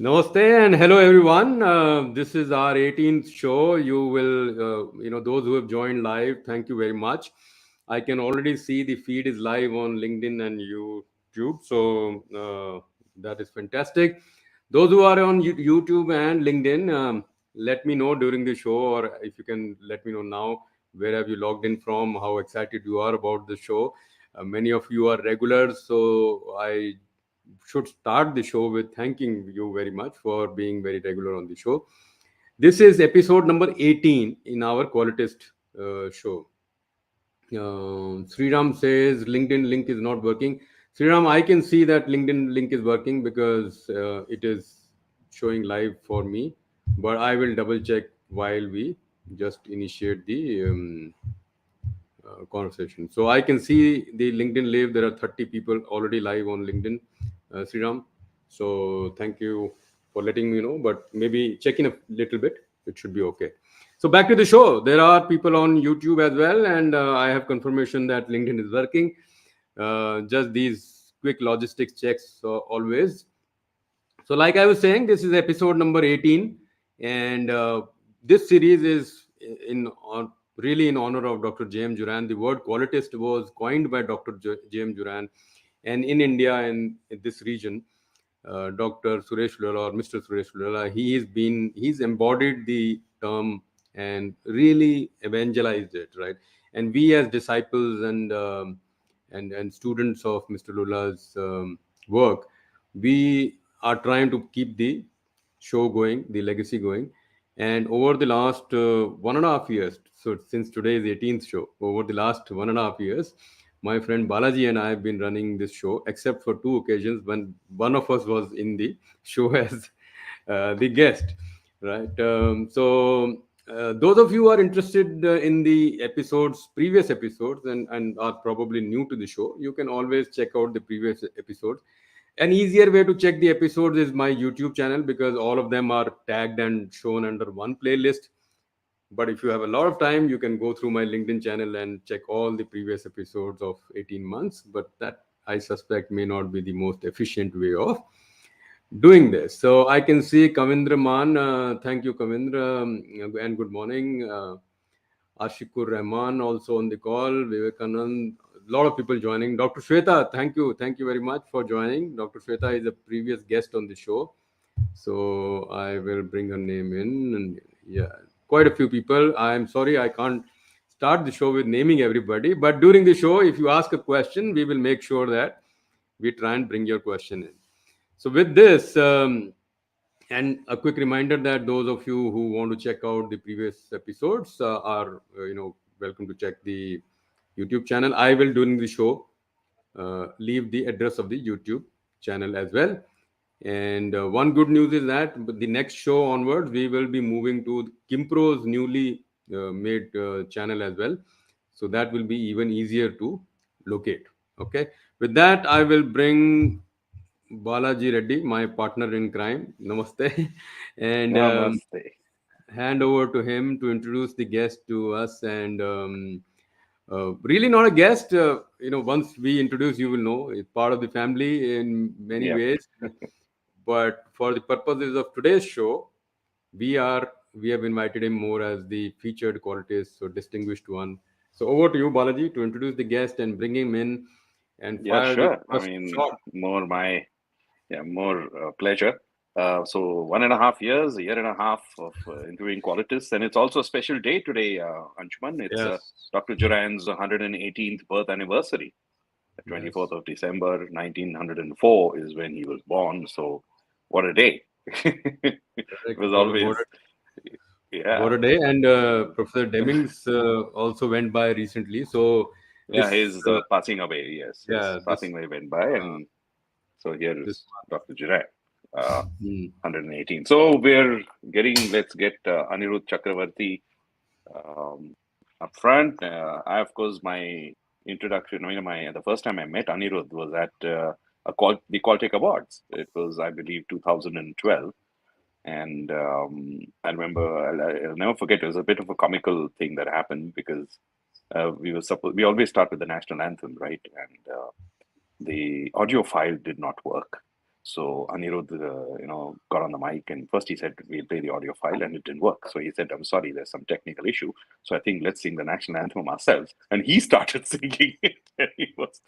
Namaste and hello everyone. This is our 18th show. You will, those who have joined live, thank you very much. I can already see the feed is live on LinkedIn and YouTube, so that is fantastic. Those who are on YouTube and LinkedIn, let me know during the show, or if you can let me know now, where have you logged in from, how excited you are about the show. Many of you are regulars, so I should start the show with thanking you very much for being very regular on the show. This is episode number 18 in our Qualitist show. Sriram says LinkedIn link is not working. Sriram, I can see that LinkedIn link is working because it is showing live for me, but I will double check while we just initiate the conversation. So I can see the LinkedIn live. There are 30 people already live on LinkedIn, Sriram. So thank you for letting me know. But maybe check in a little bit. It should be okay. So back to the show. There are people on YouTube as well, and I have confirmation that LinkedIn is working. Just these quick logistics checks always. So, like I was saying, this is episode number 18, and this series is really in honor of Dr. James Duran. The word qualitist was coined by Dr. James Duran, and in India and in this region, Dr. Suresh Lula or Mr. Suresh Lula, he's embodied the term and really evangelized it, right? And we as disciples and students of Mr. Lula's work, we are trying to keep the show going, the legacy going. And over the last 1.5 years, so since today is 18th show, over the last 1.5 years, my friend Balaji and I have been running this show, except for two occasions when one of us was in the show as the guest, right? Those of you who are interested in the previous episodes, and are probably new to the show, you can always check out the previous episodes. An easier way to check the episodes is my YouTube channel because all of them are tagged and shown under one playlist. But if you have a lot of time, you can go through my LinkedIn channel and check all the previous episodes of 18 months. But that I suspect may not be the most efficient way of doing this. So I can see Kavindra Man. Thank you, Kavindra, and good morning. Ashikur Rahman also on the call. Vivekanand, a lot of people joining. Dr. Shweta, thank you very much for joining. Dr. Shweta is a previous guest on the show, so I will bring her name in. And yeah, quite a few people. I'm sorry I can't start the show with naming everybody, but during the show, if you ask a question, we will make sure that we try and bring your question in. So with this, and a quick reminder that those of you who want to check out the previous episodes are, welcome to check the YouTube channel. I will during the show leave the address of the YouTube channel as well. And one good news is that the next show onwards, we will be moving to Qimpro's newly made channel as well. So that will be even easier to locate. Okay. With that, I will bring Balaji Reddy, my partner in crime. Namaste. And Namaste. hand over to him to introduce the guest to us. And really not a guest. Once we introduce, you will know it's part of the family in many Yep. ways. But for the purposes of today's show, we have invited him more as the featured qualitist, so distinguished one. So over to you, Balaji, to introduce the guest and bring him in and Yeah, fire the sure. I first mean, shot. more pleasure. So 1.5 years, a year and a half of interviewing Qualitists, and it's also a special day today, Anshuman. It's Yes, Dr. Duran's 118th birth anniversary. The 24th yes. of December, 1904 is when he was born. So what a day. It Correct. was always, What yeah. a day. And Um, Professor Demings also went by recently. So yeah, this, his passing away. Yes, his yeah, passing away went by, uh, and so here this is Dr. Duran. Uh, hmm, 118. So let's get Anirudh Chakravarty up front. Of course, my introduction, the first time I met Anirudh was at the Qualtech Awards. It was, I believe, 2012. And I remember, I'll never forget, it was a bit of a comical thing that happened because we always start with the national anthem, right? And the audio file did not work. So Anirudh, got on the mic, and first he said we'll play the audio file, and it didn't work. So he said, "I'm sorry, there's some technical issue. So I think let's sing the national anthem ourselves." And he started singing it. And he was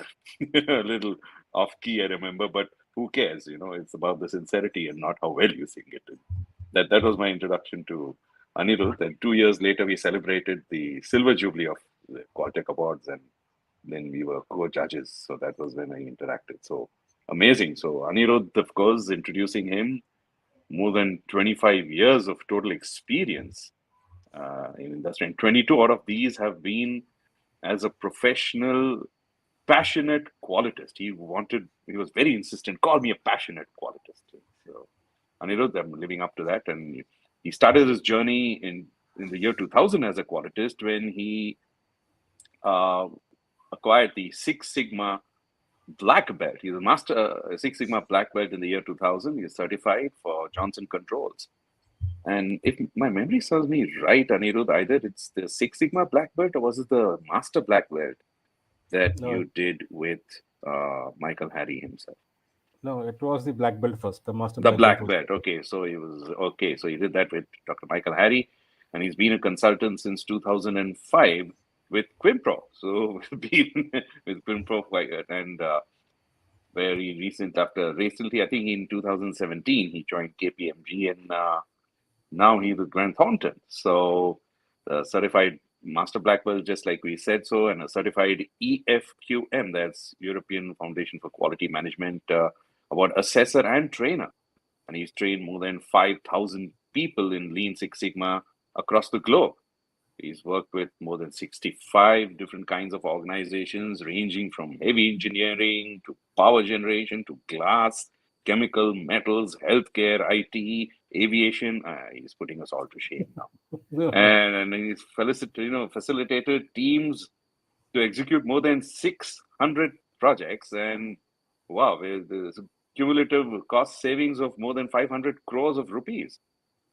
a little off key, I remember, but who cares? It's about the sincerity and not how well you sing it. And that was my introduction to Anirudh. And 2 years later, we celebrated the silver jubilee of the Qualtech Awards, and then we were co-judges. So that was when I interacted. So amazing. So Anirudh, of course, introducing him, more than 25 years of total experience in industry. And 22 out of these have been as a professional, passionate qualitist. He was very insistent, call me a passionate qualitist. So Anirudh, I'm living up to that. And he started his journey in the year 2000 as a qualitist when he uh, acquired the Six Sigma black belt. He's a master Six Sigma black belt in the year 2000. He's certified for Johnson Controls. And if my memory serves me right, Anirudh, either it's the Six Sigma black belt or was it the master black belt that No, you did with Michael Harry himself? no, it was the black belt first. The master The black belt black was. belt. Okay, so he was okay. So he did that with Dr. Michael Harry, and he's been a consultant since 2005 with Qimpro. So been with Qimpro, and very recently, I think in 2017, he joined KPMG, and now he's with Grant Thornton. So certified master black belt, just like we said so, and a certified EFQM, that's European Foundation for Quality Management, award assessor and trainer. And he's trained more than 5,000 people in Lean Six Sigma across the globe. He's worked with more than 65 different kinds of organizations, ranging from heavy engineering to power generation to glass, chemical, metals, healthcare, IT, aviation. He's putting us all to shame now. And he's facilitated teams to execute more than 600 projects. And wow, there's a cumulative cost savings of more than 500 crores of rupees.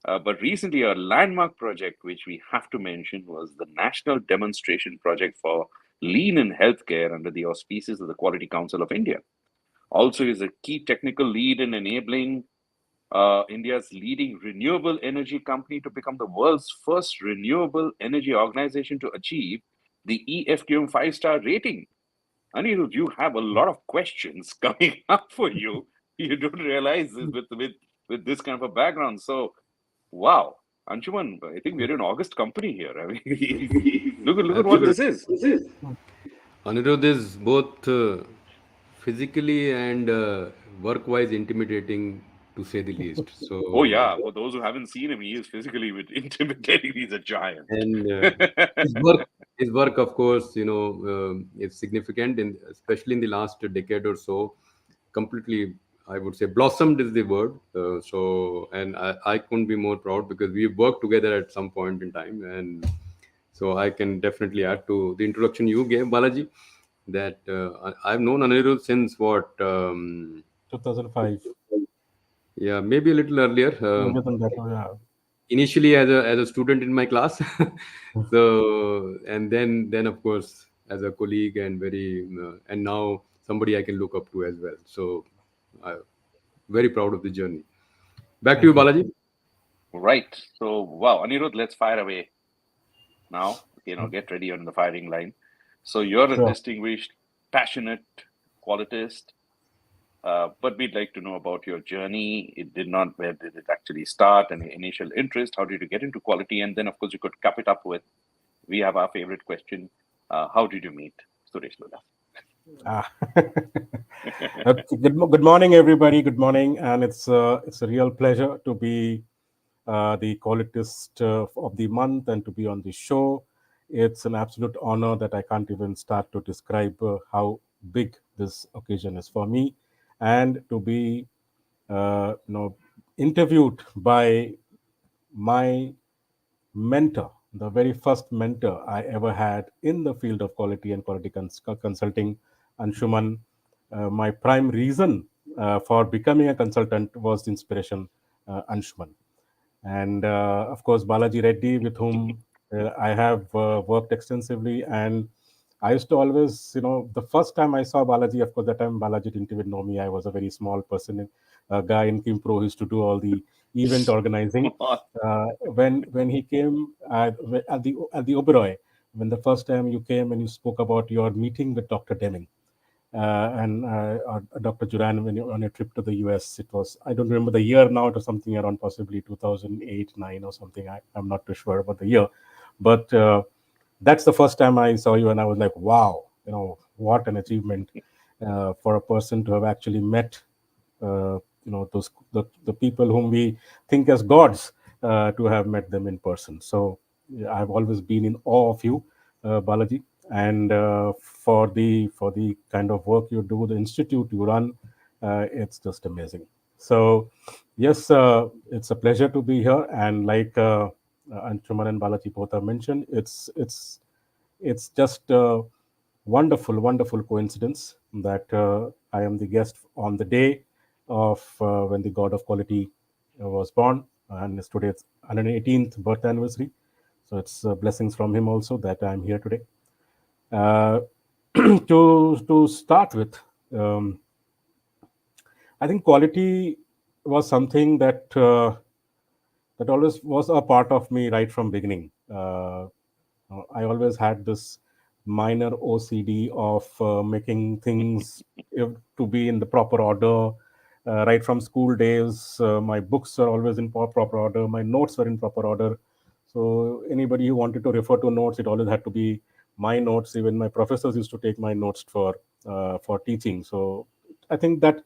But recently, a landmark project which we have to mention was the National Demonstration Project for Lean in Healthcare under the auspices of the Quality Council of India. Also, is a key technical lead in enabling India's leading renewable energy company to become the world's first renewable energy organization to achieve the EFQM 5-star rating. Anirudh, you have a lot of questions coming up for you. You don't realize this with this kind of a background. So, wow, Anshuman, I think we're in August company here. I mean, look at what this Absolutely. is. Anirudh is both physically and work-wise intimidating, to say the least. Oh So, yeah, for those who haven't seen him, he is physically intimidating. He's a giant. and his work, his work, of course, is significant, especially in the last decade or so. Completely, I would say, blossomed is the word. And I couldn't be more proud because we worked together at some point in time, and so I can definitely add to the introduction you gave, Balaji, that I've known Anirudh since what? 2005. Yeah, maybe a little earlier. Earlier than that, oh, yeah. Initially as a student in my class, so and then of course as a colleague and and now somebody I can look up to as well. So I very proud of the journey. Back to you, Thank you. Balaji. Right. So, wow, Anirudh, let's fire away now. Get ready on the firing line. So, you're a Sure. distinguished, passionate qualitist, but we'd like to know about your journey. Where did it actually start? Any initial interest? How did you get into quality? And then, of course, you could cap it up with, we have our favorite question. How did you meet Suresh Lodha? Ah. Okay, good morning, everybody. Good morning, and it's a real pleasure to be the Qualitist of the month and to be on the show. It's an absolute honor that I can't even start to describe how big this occasion is for me, and to be interviewed by my mentor, the very first mentor I ever had in the field of quality and quality consulting, Anshuman. My prime reason for becoming a consultant was the inspiration, Anshuman. And of course, Balaji Reddy, with whom I have worked extensively. And I used to always, the first time I saw Balaji, of course, that time Balaji didn't even know me. I was a very small person, a guy in Qimpro who used to do all the event organizing. When he came at the Oberoi, when the first time you came and you spoke about your meeting with Dr. Deming and Dr. Juran when you on a trip to the US, it was, I don't remember the year now. It was something around possibly 2008, 9 or something. I'm not too sure about the year, but that's the first time I saw you, and I was like, wow, what an achievement for a person to have actually met, those the people whom we think as gods, to have met them in person. So yeah, I've always been in awe of you, Balaji, and for the kind of work you do, the institute you run, it's just amazing. So yes, it's a pleasure to be here, and like Anshuman and Balaji both have mentioned, it's just a wonderful, wonderful coincidence that I am the guest on the day of when the God of Quality was born, and it's today's 118th birth anniversary. So it's blessings from him also that I'm here today. Uh, to start with, um, I think quality was something that always was a part of me right from beginning. I always had this minor OCD of making things to be in the proper order. Right from school days, my books are always in proper order. My notes were in proper order. So anybody who wanted to refer to notes, it always had to be my notes. Even my professors used to take my notes for teaching. So I think that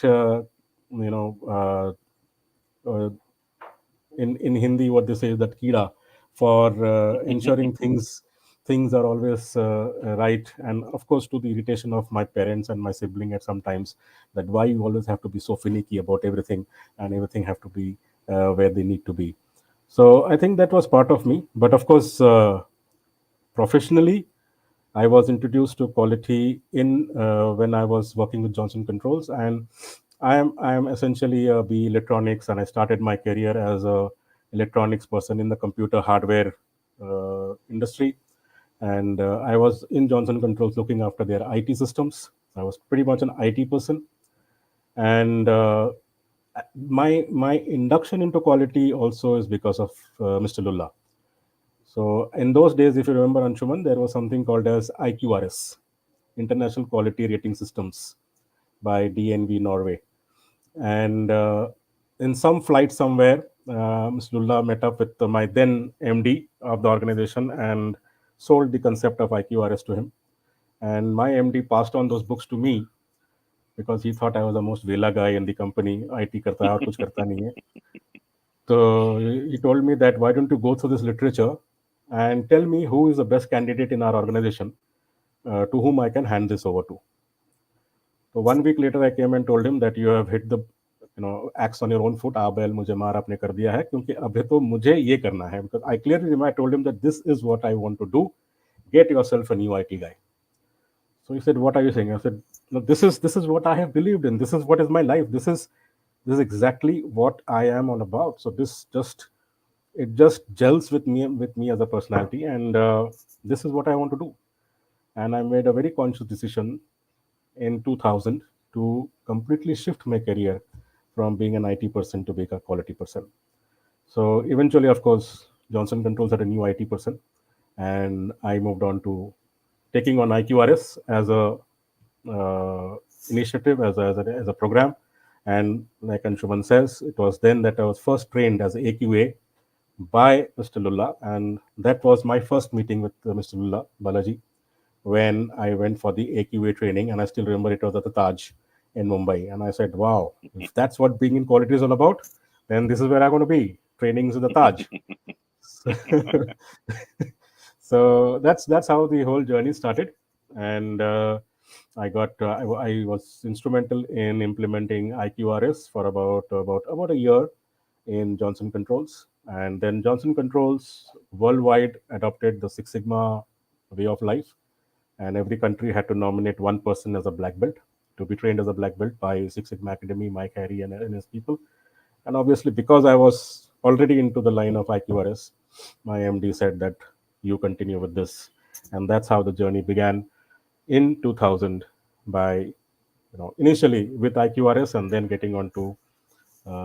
you know uh, in Hindi, what they say is that kida for ensuring things are always right, and of course to the irritation of my parents and my sibling at sometimes, that why you always have to be so finicky about everything, and everything have to be where they need to be. So I think that was part of me, but of course professionally I was introduced to quality in when I was working with Johnson Controls, and I am essentially a B electronics, and I started my career as a electronics person in the computer hardware industry, and I was in Johnson Controls looking after their IT systems. I was pretty much an IT person, and my induction into quality also is because of Mr. Lulla. So in those days, if you remember, Anshuman, there was something called as IQRS, International Quality Rating Systems, by DNV Norway. And in some flight somewhere, Ms. Lulla met up with my then MD of the organization and sold the concept of IQRS to him. And my MD passed on those books to me because he thought I was the most vela guy in the company. IT करता है और कुछ करता नहीं है. So he told me that why don't you go through this literature and tell me who is the best candidate in our organization to whom I can hand this over to. So 1 week later, I came and told him that you have hit the axe on your own foot. आबेल मुझे मार आपने कर दिया है क्योंकि अभी तो मुझे ये करना है, because I clearly remember I told him that this is what I want to do. Get yourself a new IT guy. So he said, "What are you saying?" I said, "No, this is what I have believed in. This is what is my life. This is exactly what I am all about. So it just gels with me as a personality, and this is what I want to do." And I made a very conscious decision in 2000 to completely shift my career from being an IT person to being a quality person. So eventually, of course, Johnson Controls had a new IT person, and I moved on to taking on IQRS as a initiative, as a program. And like Anshuman says, it was then that I was first trained as a AQA by Mr. Lulla, and that was my first meeting with Mr. Lulla Balaji when I went for the AQA training, and I still remember it was at the Taj in Mumbai. And I said, "Wow, if that's what being in quality is all about, then this is where I'm going to be. Trainings in the Taj." So, so that's how the whole journey started, and I was instrumental in implementing IQRS for about a year in Johnson Controls, and then Johnson Controls worldwide adopted the Six Sigma way of life, and every country had to nominate one person as a black belt to be trained as a black belt by Six Sigma Academy, Mike Harry, and his people. And obviously, because I was already into the line of IQRS, my MD said that you continue with this, And that's how the journey began in 2000 by, initially with IQRS and then getting onto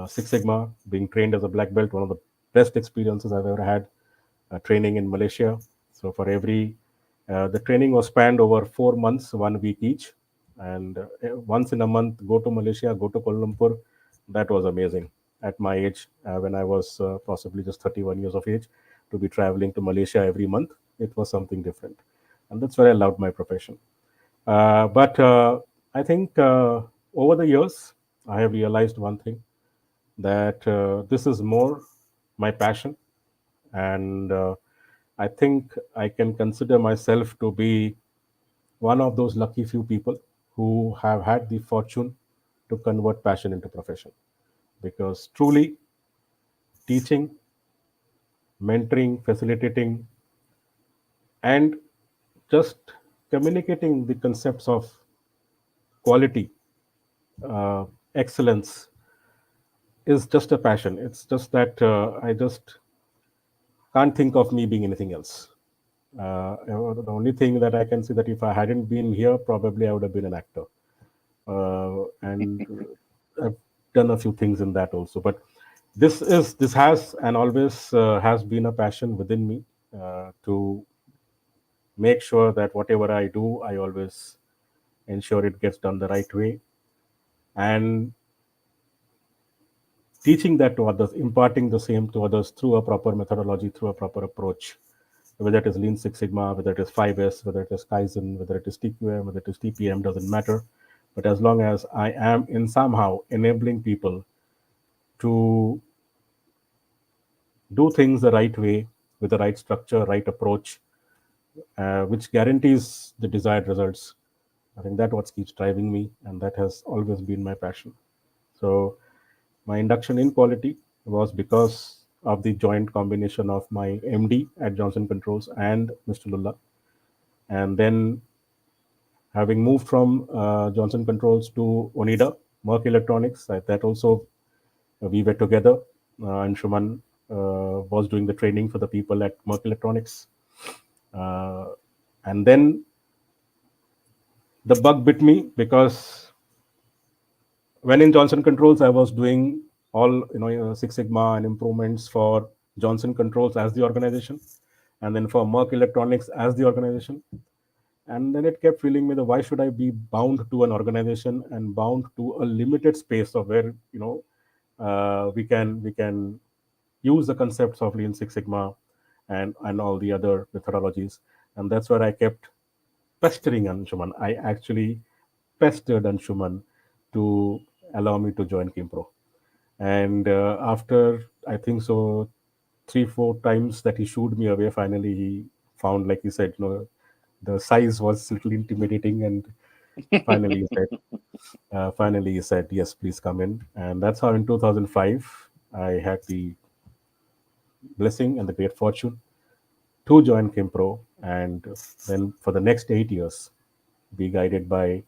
Six Sigma, being trained as a black belt, one of the best experiences I've ever had, training in Malaysia. So for the training was spanned over 4 months, 1 week each. And once in a month, go to Malaysia, go to Kuala Lumpur. That was amazing. At my age, when I was possibly just 31 years of age, to be traveling to Malaysia every month, it was something different. And that's where I loved my profession. But I think over the years, I have realized one thing, that this is more my passion. And I think I can consider myself to be one of those lucky few people who have had the fortune to convert passion into profession. Because truly, teaching, mentoring, facilitating, and just communicating the concepts of quality, uh, excellence, is just a passion. It's just that I just can't think of me being anything else. The only thing that I can see, that if I hadn't been here, probably I would have been an actor. And I've done a few things in that also. But this has and always has been a passion within me, to make sure that whatever I do, I always ensure it gets done the right way, and teaching that to others, imparting the same to others through a proper methodology, through a proper approach, whether it is Lean Six Sigma, whether it is 5S, whether it is Kaizen, whether it is TQM, whether it is TPM, doesn't matter. But as long as I am in somehow enabling people to do things the right way, with the right structure, right approach, which guarantees the desired results, I think that what keeps driving me, and that has always been my passion. So my induction in quality was because of the joint combination of my MD at Johnson Controls and Mr. Lulla. And then, having moved from Johnson Controls to Onida, Merck Electronics, that also we were together. And Shuman was doing the training for the people at Merck Electronics. And then the bug bit me, because when in Johnson Controls, I was doing all Six Sigma and improvements for Johnson Controls as the organization, and then for Merck Electronics as the organization. And then it kept feeling me that why should I be bound to an organization and bound to a limited space of where we can use the concepts of Lean Six Sigma and all the other methodologies. And that's where I kept pestering Anshuman. I actually pestered Anshuman to allow me to join Qimpro. And after, I think so, 3-4 times that he shooed me away, finally he found, like he said, the size was a little intimidating, and finally he said, yes, please come in. And that's how in 2005 I had the blessing and the great fortune to join Qimpro, and then for the next 8 years be guided by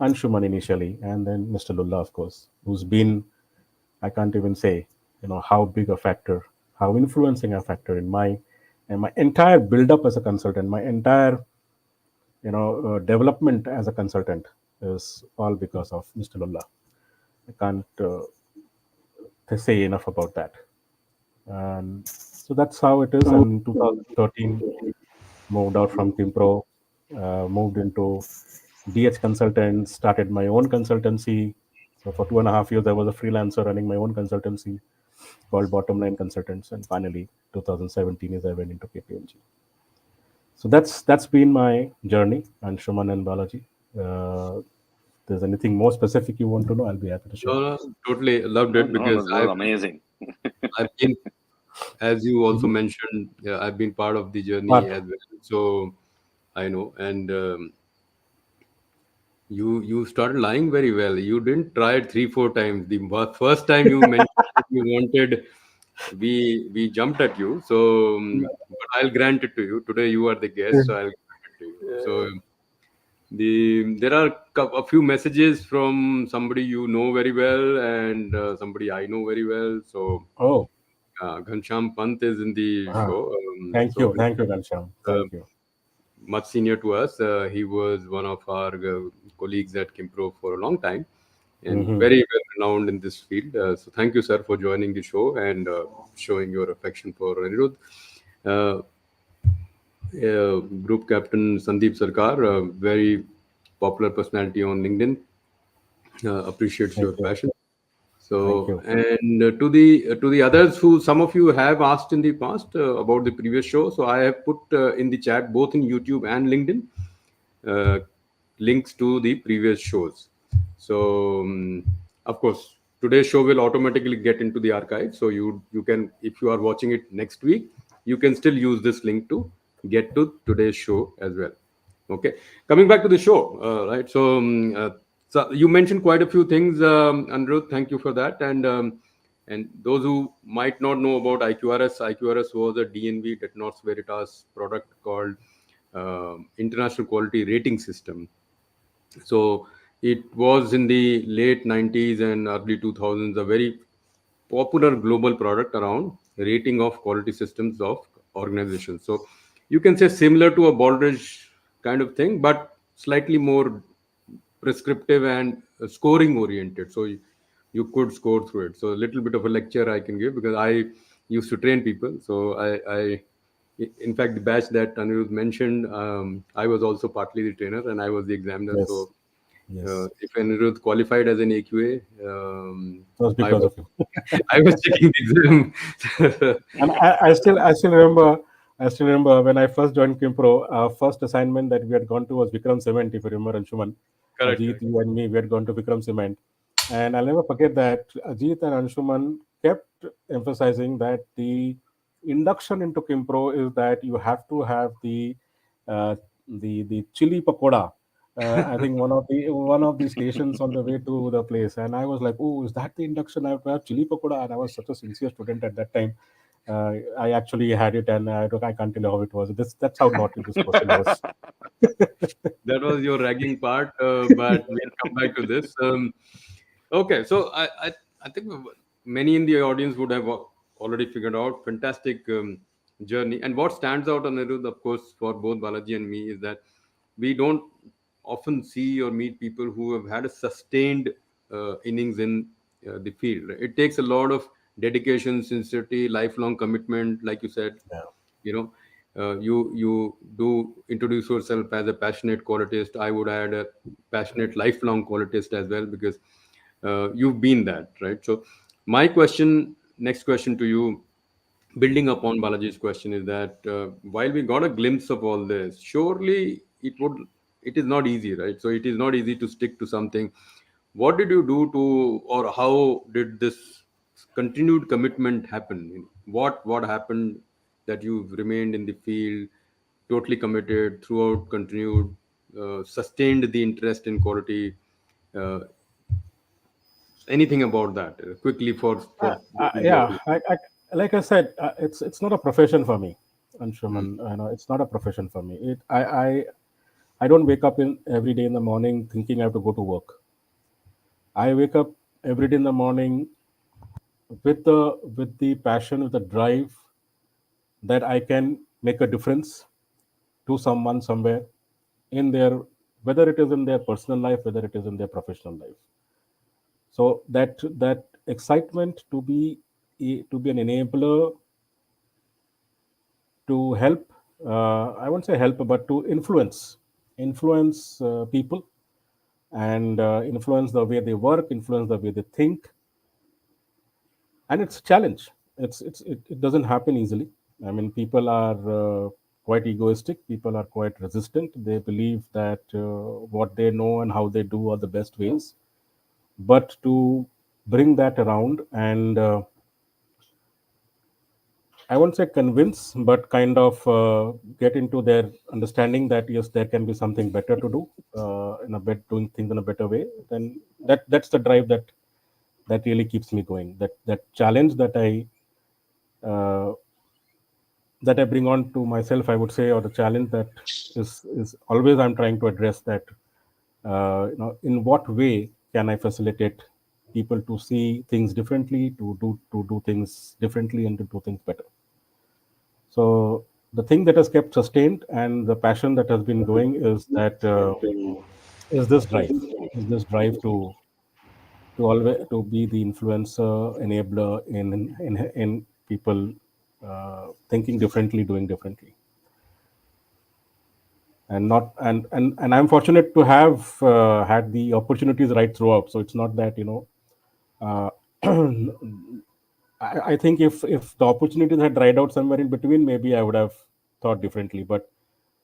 Anshuman initially, and then Mr. Lulla, of course, who's been, I can't even say, how big a factor, how influencing a factor in my entire build up as a consultant, my entire development as a consultant, is all because of Mr. Lulla. I can't say enough about that. And so that's how it is. And 2013, moved out from Qimpro, moved into DH consultant, started my own consultancy. So for 2.5 years, I was a freelancer running my own consultancy called Bottom Line Consultants. And finally, 2017 is I went into KPMG. So that's been my journey, and Shuman and Balaji. If there's anything more specific you want to know, I'll be happy to share. No, no, totally loved No, it no, because this was amazing. I've been, as you also Mhm. mentioned, I've been part of the journey But as well. So I know, and you started lying very well. You didn't try it 3-4 times. The first time you mentioned that you wanted, we jumped at you. So, but I'll grant it to you. Today you are the guest, so I'll grant it to you. So there are a few messages from somebody you know very well and somebody I know very well. So oh, Ghansham Pant is in the ah, show. thank you, Ghanshyam, Uh, thank you. much senior to us. He was one of our colleagues at Qimpro for a long time and Hmm. very well renowned in this field. So thank you, sir, for joining the show and showing your affection for Anirudh. Uh, Group Captain Sandeep Sarkar, a very popular personality on LinkedIn, appreciates Thank your you. passion. Thank So, you. and to the others who some of you have asked in the past about the previous show, so I have put in the chat both in YouTube and LinkedIn uh, links to the previous shows. So, of course, today's show will automatically get into the archive. So you can, if you are watching it next week, you can still use this link to get to today's show as well. Okay, coming back to the show, right? So, so you mentioned quite a few things, Anirudh. Thank you for that. And those who might not know about IQRS was a DNV, Detnors Veritas product called International Quality Rating System. So it was in the late 90s and early 2000s a very popular global product around rating of quality systems of organizations. So you can say similar to a Baldrige kind of thing, but slightly more prescriptive and scoring oriented. So you could score through it. So a little bit of a lecture I can give because I used to train people. So in fact, the batch that Anirudh mentioned, I was also partly the trainer and I was the examiner. Yes. So Yes. if Anirudh qualified as an AQA, It was I because was of you. I was checking the exam. And I still remember when I first joined Qimpro, our first assignment that we had gone to was Vikram Cement, if you remember, Anshuman. Correct, Ajit, correct. you and me, we had gone to Vikram Cement. And I'll never forget that Ajit and Anshuman kept emphasizing that the induction into Qimpro is that you have to have uh, the chili pakoda. I think one of the stations on the way to the place, and I was like, "Oh, is that the induction? I have to have chili pakoda." And I was such a sincere student at that time. I actually had it, and I can't tell you how it was. That's how naughty this person was. That was your ragging part, but we'll come back to this. Okay, so I think many in the audience would have already figured out fantastic journey. And what stands out on Anirudh, of course, for both Balaji and me, is that we don't often see or meet people who have had a sustained innings in the field. It takes a lot of dedication, sincerity, lifelong commitment, like you said. Yeah. You know, you do introduce yourself as a passionate qualitist. I would add a passionate lifelong qualitist as well because you've been that, right? So my question, next question to you, building upon Balaji's question, is that while we got a glimpse of all this, surely it is not easy, right? So it is not easy to stick to something. What did you do to, or how did this continued commitment happen? What happened that you've remained in the field, totally committed throughout, continued, sustained the interest in quality? Uh, Anything about that quickly for those who are Yeah, like I said, it's not a profession for me, Hmm. Anshuman. It's not a profession for me. I don't wake up in every day in the morning thinking I have to go to work. I wake up every day in the morning with the passion, with the drive that I can make a difference to someone somewhere in their, whether it is in their personal life, whether it is in their professional life. So that excitement to be an enabler, to help, I won't say help, but to influence people, and influence the way they work, influence the way they think. And it's a challenge. It doesn't happen easily. I mean, people are quite egoistic, people are quite resistant. They believe that what they know and how they do are the best ways. But to bring that around and I won't say convince, but kind of get into their understanding that yes, there can be something better to do, doing things in a better way. Then that's the drive that really keeps me going. That challenge uh, that I bring on to myself, I would say, or the challenge that is always I'm trying to address that. In what way can I facilitate people to see things differently, to do things differently, and to do things better? So the thing that has kept sustained and the passion that has been going is that is this drive, is this drive to always to be the influencer enabler in people thinking differently, doing differently, and not and I'm fortunate to have had the opportunities right throughout. So it's not that uh, I think if the opportunities had dried out somewhere in between, maybe I would have thought differently. But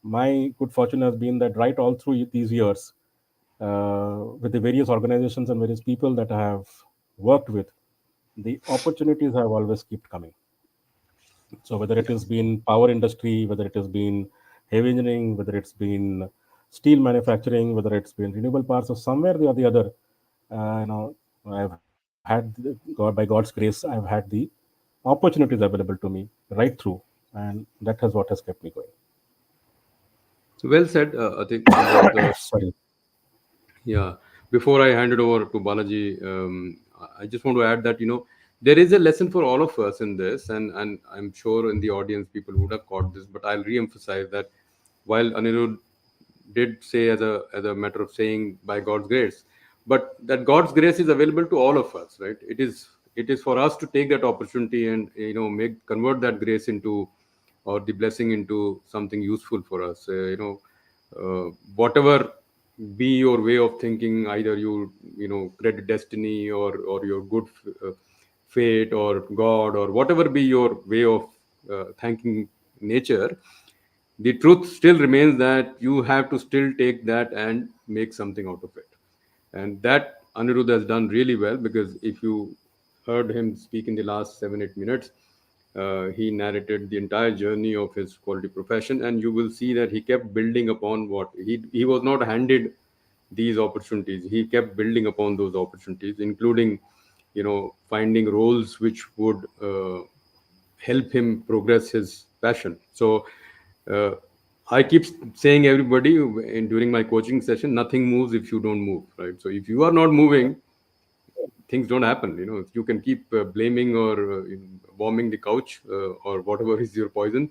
my good fortune has been that right all through these years, with the various organizations and various people that I have worked with, the opportunities have always kept coming. So whether it Yeah. has been power industry, whether it has been heavy engineering, whether it's been steel manufacturing, whether it's been renewable parts, or somewhere or the other, I've had God by God's grace, I've had the opportunities available to me right through, and that has what has kept me going. So well said. I think about the Sorry. Yeah. Before I hand it over to Balaji, I just want to add that there is a lesson for all of us in this, and I'm sure in the audience people would have caught this, but I'll re-emphasize that while Anirudh did say as a matter of saying by God's grace, but that God's grace is available to all of us, right? It is for us to take that opportunity and make convert that grace into or the blessing into something useful for us. Whatever be your way of thinking, either you credit destiny or your good fate or God or whatever be your way of thanking nature, the truth still remains that you have to still take that and make something out of it. And that Anirudh has done really well, because if you heard him speak in the last 7-8 minutes, he narrated the entire journey of his quality profession, and you will see that he kept building upon what he was not handed these opportunities. He kept building upon those opportunities, including finding roles which would help him progress his passion. So uh, I keep saying everybody during my coaching session, nothing moves if you don't move, right? So if you are not moving, things don't happen. You can keep blaming or warming the couch or whatever is your poison,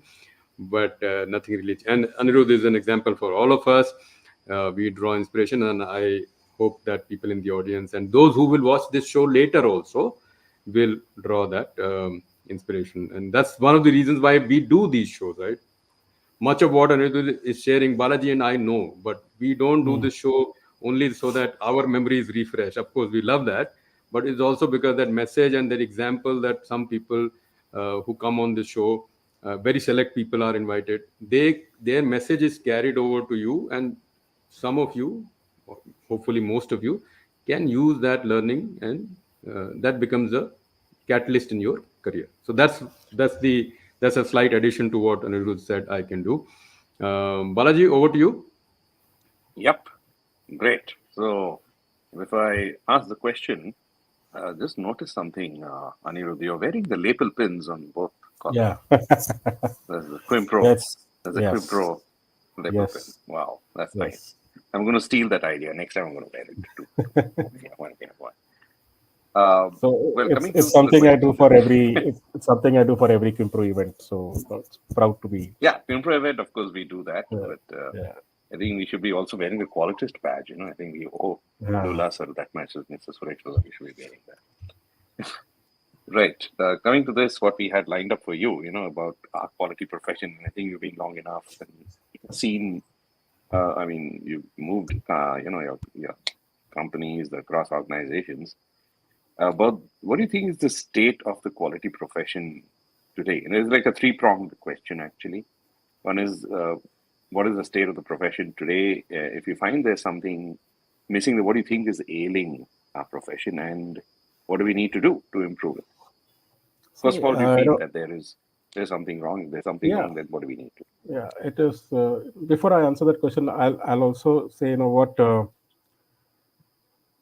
but nothing really. And Anirudh is an example for all of us. We draw inspiration, and I hope that people in the audience and those who will watch this show later also will draw that inspiration. And that's one of the reasons why we do these shows, right? Much of what Anirudh is sharing, Balaji and I know, but we don't do this show only so that our memory is refreshed. Of course, we love that, but it's also because that message and that example that some people who come on the show, very select people are invited. Their message is carried over to you, and some of you, hopefully most of you, can use that learning, and that becomes a catalyst in your career. So that's a slight addition to what Anirudh said I can do. Balaji, over to you. Yep, great. So before I ask the question, just notice something, Anirudh. You're wearing the lapel pins on both collars. Yeah. There's the Qimpro. Yes. There's a Yes. Qimpro lapel pin. Yes. Wow, that's nice. Yes. I'm going to steal that idea. Next time I'm going to wear it too. Okay, one. So Well, it's coming it's to the something I do question. for every it's something I do for every Qimpro event. So it's proud to be. Yeah, Qimpro event, of course, we do that. Uh, But yeah. I think we should be also wearing the Qualitist badge. I think we owe Yeah. Lula sir that much as Mr. Suresh, so we should be wearing that. Right. Coming to this, what we had lined up for you, about our quality profession. I think you've been long enough and seen. You've moved, your companies, the cross organizations. But what do you think is the state of the quality profession today? And it's like a three-pronged question, actually. One is, what is the state of the profession today? If you find there's something missing, what do you think is ailing our profession, and what do we need to do to improve it? First of See, all, do you feel no, that there's something wrong? If there's something yeah, wrong, then what do we need to? yeah. It is. Before I answer that question, I'll also say,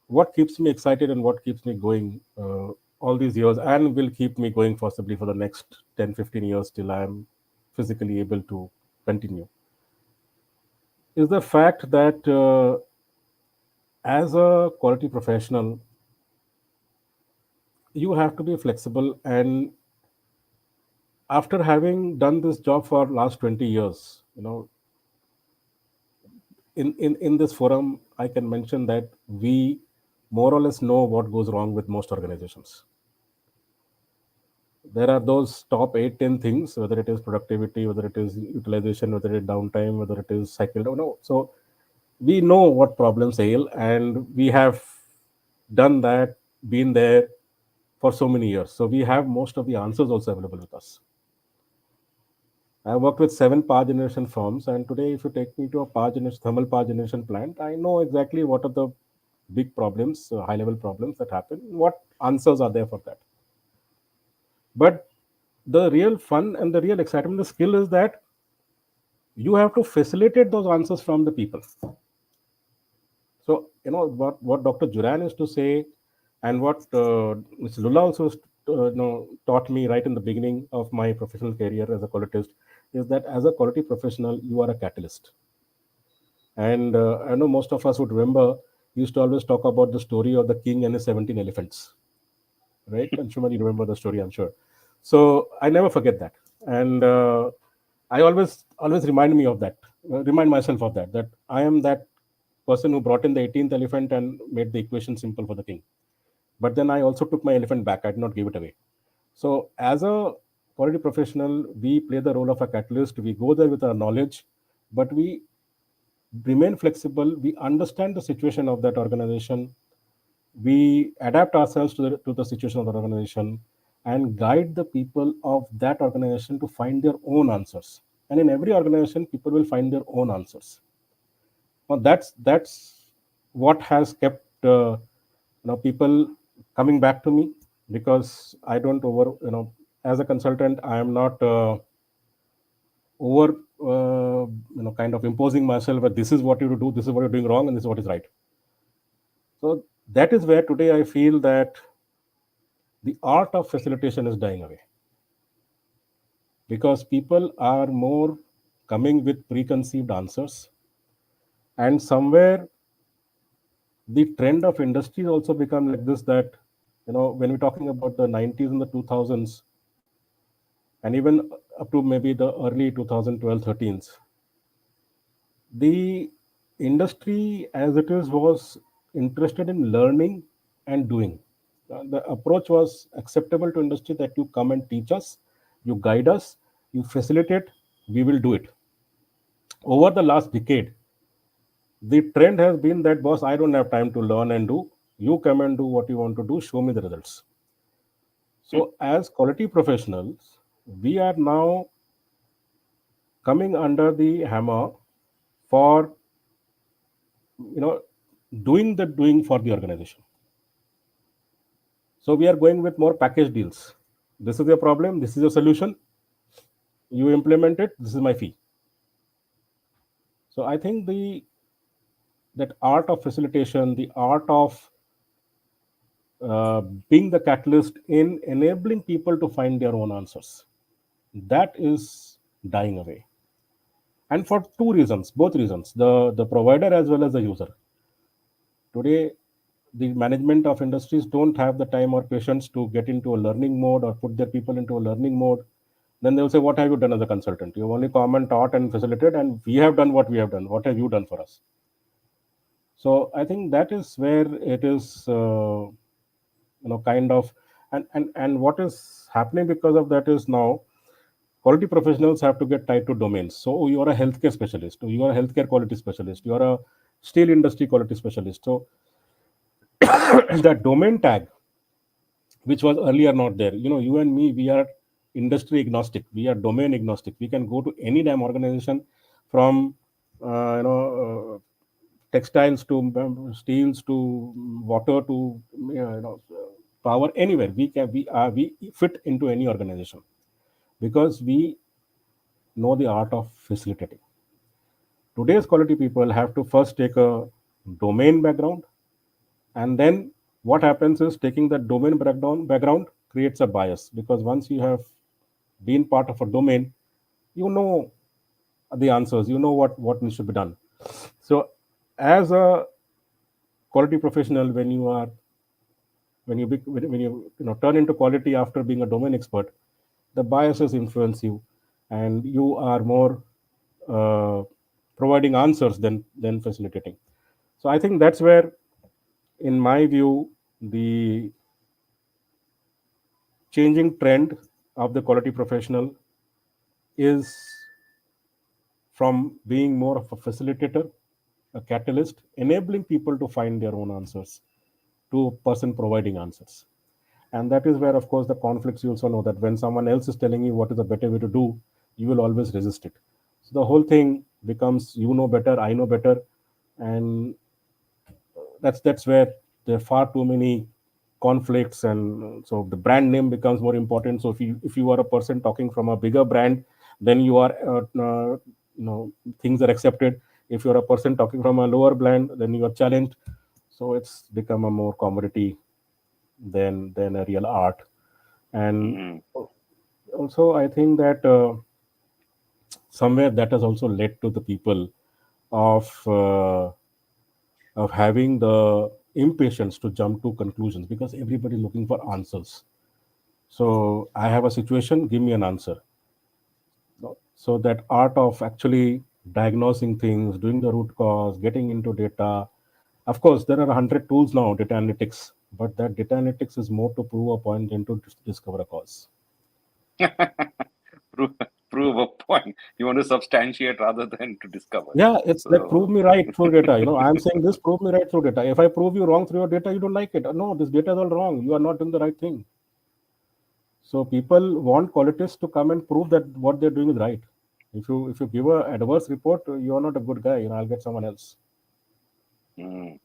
what keeps me excited and what keeps me going all these years, and will keep me going possibly for the next 10, 15 years till I'm physically able to continue, is the fact that as a quality professional, you have to be flexible and after having done this job for last 20 years, in this forum, I can mention that we more or less know what goes wrong with most organizations. There are those top 8, 10 things, whether it is productivity, whether it is utilization, whether it is downtime, whether it is cycle. No. So we know what problems ail, and we have done that, been there for so many years. So we have most of the answers also available with us. I worked with 7 power generation firms, and today, if you take me to a thermal power generation plant, I know exactly what are the big problems, high level problems that happen, what answers are there for that. But the real fun and the real excitement, the skill is that you have to facilitate those answers from the people. So, what Dr. Juran used to say, and what Mr. Lulla also taught me right in the beginning of my professional career as a qualitist, is that as a quality professional, you are a catalyst. And I know most of us would remember, used to always talk about the story of the king and his 17 elephants, right? And Shuman, you remember the story, I'm sure. So I never forget that. And I always remind myself of that I am that person who brought in the 18th elephant and made the equation simple for the king. But then I also took my elephant back. I did not give it away. So as a quality professional, we play the role of a catalyst. We go there with our knowledge, but we remain flexible. We understand the situation of that organization. We adapt ourselves to the situation of the organization and guide the people of that organization to find their own answers. And in every organization, people will find their own answers. Well, that's what has kept people coming back to me, because I don't as a consultant, I am not over kind of imposing myself that this is what you do, this is what you're doing wrong, and this is what is right. So that is where today I feel that the art of facilitation is dying away, because people are more coming with preconceived answers, and somewhere the trend of industry has also become like this, that when we're talking about the 90s and the 2000s, and even up to maybe the early 2012 13s, the industry as it is was interested in learning and doing. The approach was acceptable to industry, that you come and teach us, you guide us, you facilitate, we will do it. Over the last decade, the trend has been that, boss, I don't have time to learn and do. You come and do what you want to do, show me the results. So, as quality professionals, we are now coming under the hammer for doing the doing for the organization. So we are going with more package deals. This is your problem, this is your solution, you implement it, this is my fee. So I think that art of facilitation, the art of being the catalyst in enabling people to find their own answers, that is dying away. And for both reasons, the provider as well as the user. Today, the management of industries don't have the time or patience to get into a learning mode or put their people into a learning mode. Then they will say, what have you done as a consultant? You've only come and taught and facilitated, and we have done what we have done. What have you done for us? So I think that is where it is, kind of, and what is happening because of that is, now quality professionals have to get tied to domains. So you are a healthcare specialist, or you are a healthcare quality specialist, you are a steel industry quality specialist. So that domain tag, which was earlier not there, you and me, we are industry agnostic, we are domain agnostic. We can go to any damn organization, from textiles to steels to water to power, anywhere we fit into any organization, because we know the art of facilitating. Today's quality people have to first take a domain background, and then what happens is, taking that domain background creates a bias, because once you have been part of a domain, you know the answers, you know what needs to be done. So as a quality professional, when you turn into quality after being a domain expert, the biases influence you, and you are more uh, providing answers than facilitating. So I think that's where, in my view, the changing trend of the quality professional is from being more of a facilitator, a catalyst, enabling people to find their own answers, to a person providing answers. And that is where, of course, the conflicts, you also know that when someone else is telling you what is a better way to do, you will always resist it. So the whole thing becomes, you know better, I know better. And that's where there are far too many conflicts, and so the brand name becomes more important. So if you are a person talking from a bigger brand, then you are things are accepted. If you're a person talking from a lower brand, then you are challenged. So it's become a more commodity than a real art. And Hmm. also I think that somewhere that has also led to the people of having the impatience to jump to conclusions, because everybody is looking for answers. So I have a situation, give me an answer. So that art of actually diagnosing things, doing the root cause, getting into data. Of course, there are 100 tools now, data analytics, but that data analytics is more to prove a point than to discover a cause. prove, prove a point. You want to substantiate rather than to discover. Yeah, it's like prove So, me right through data. I'm saying this, prove me right through data. If I prove you wrong through your data, you don't like it. No, this data is all wrong. You are not doing the right thing. So people want qualities to come and prove that what they're doing is right. If you give a adverse report, you're not a good guy. I'll get someone else. mm.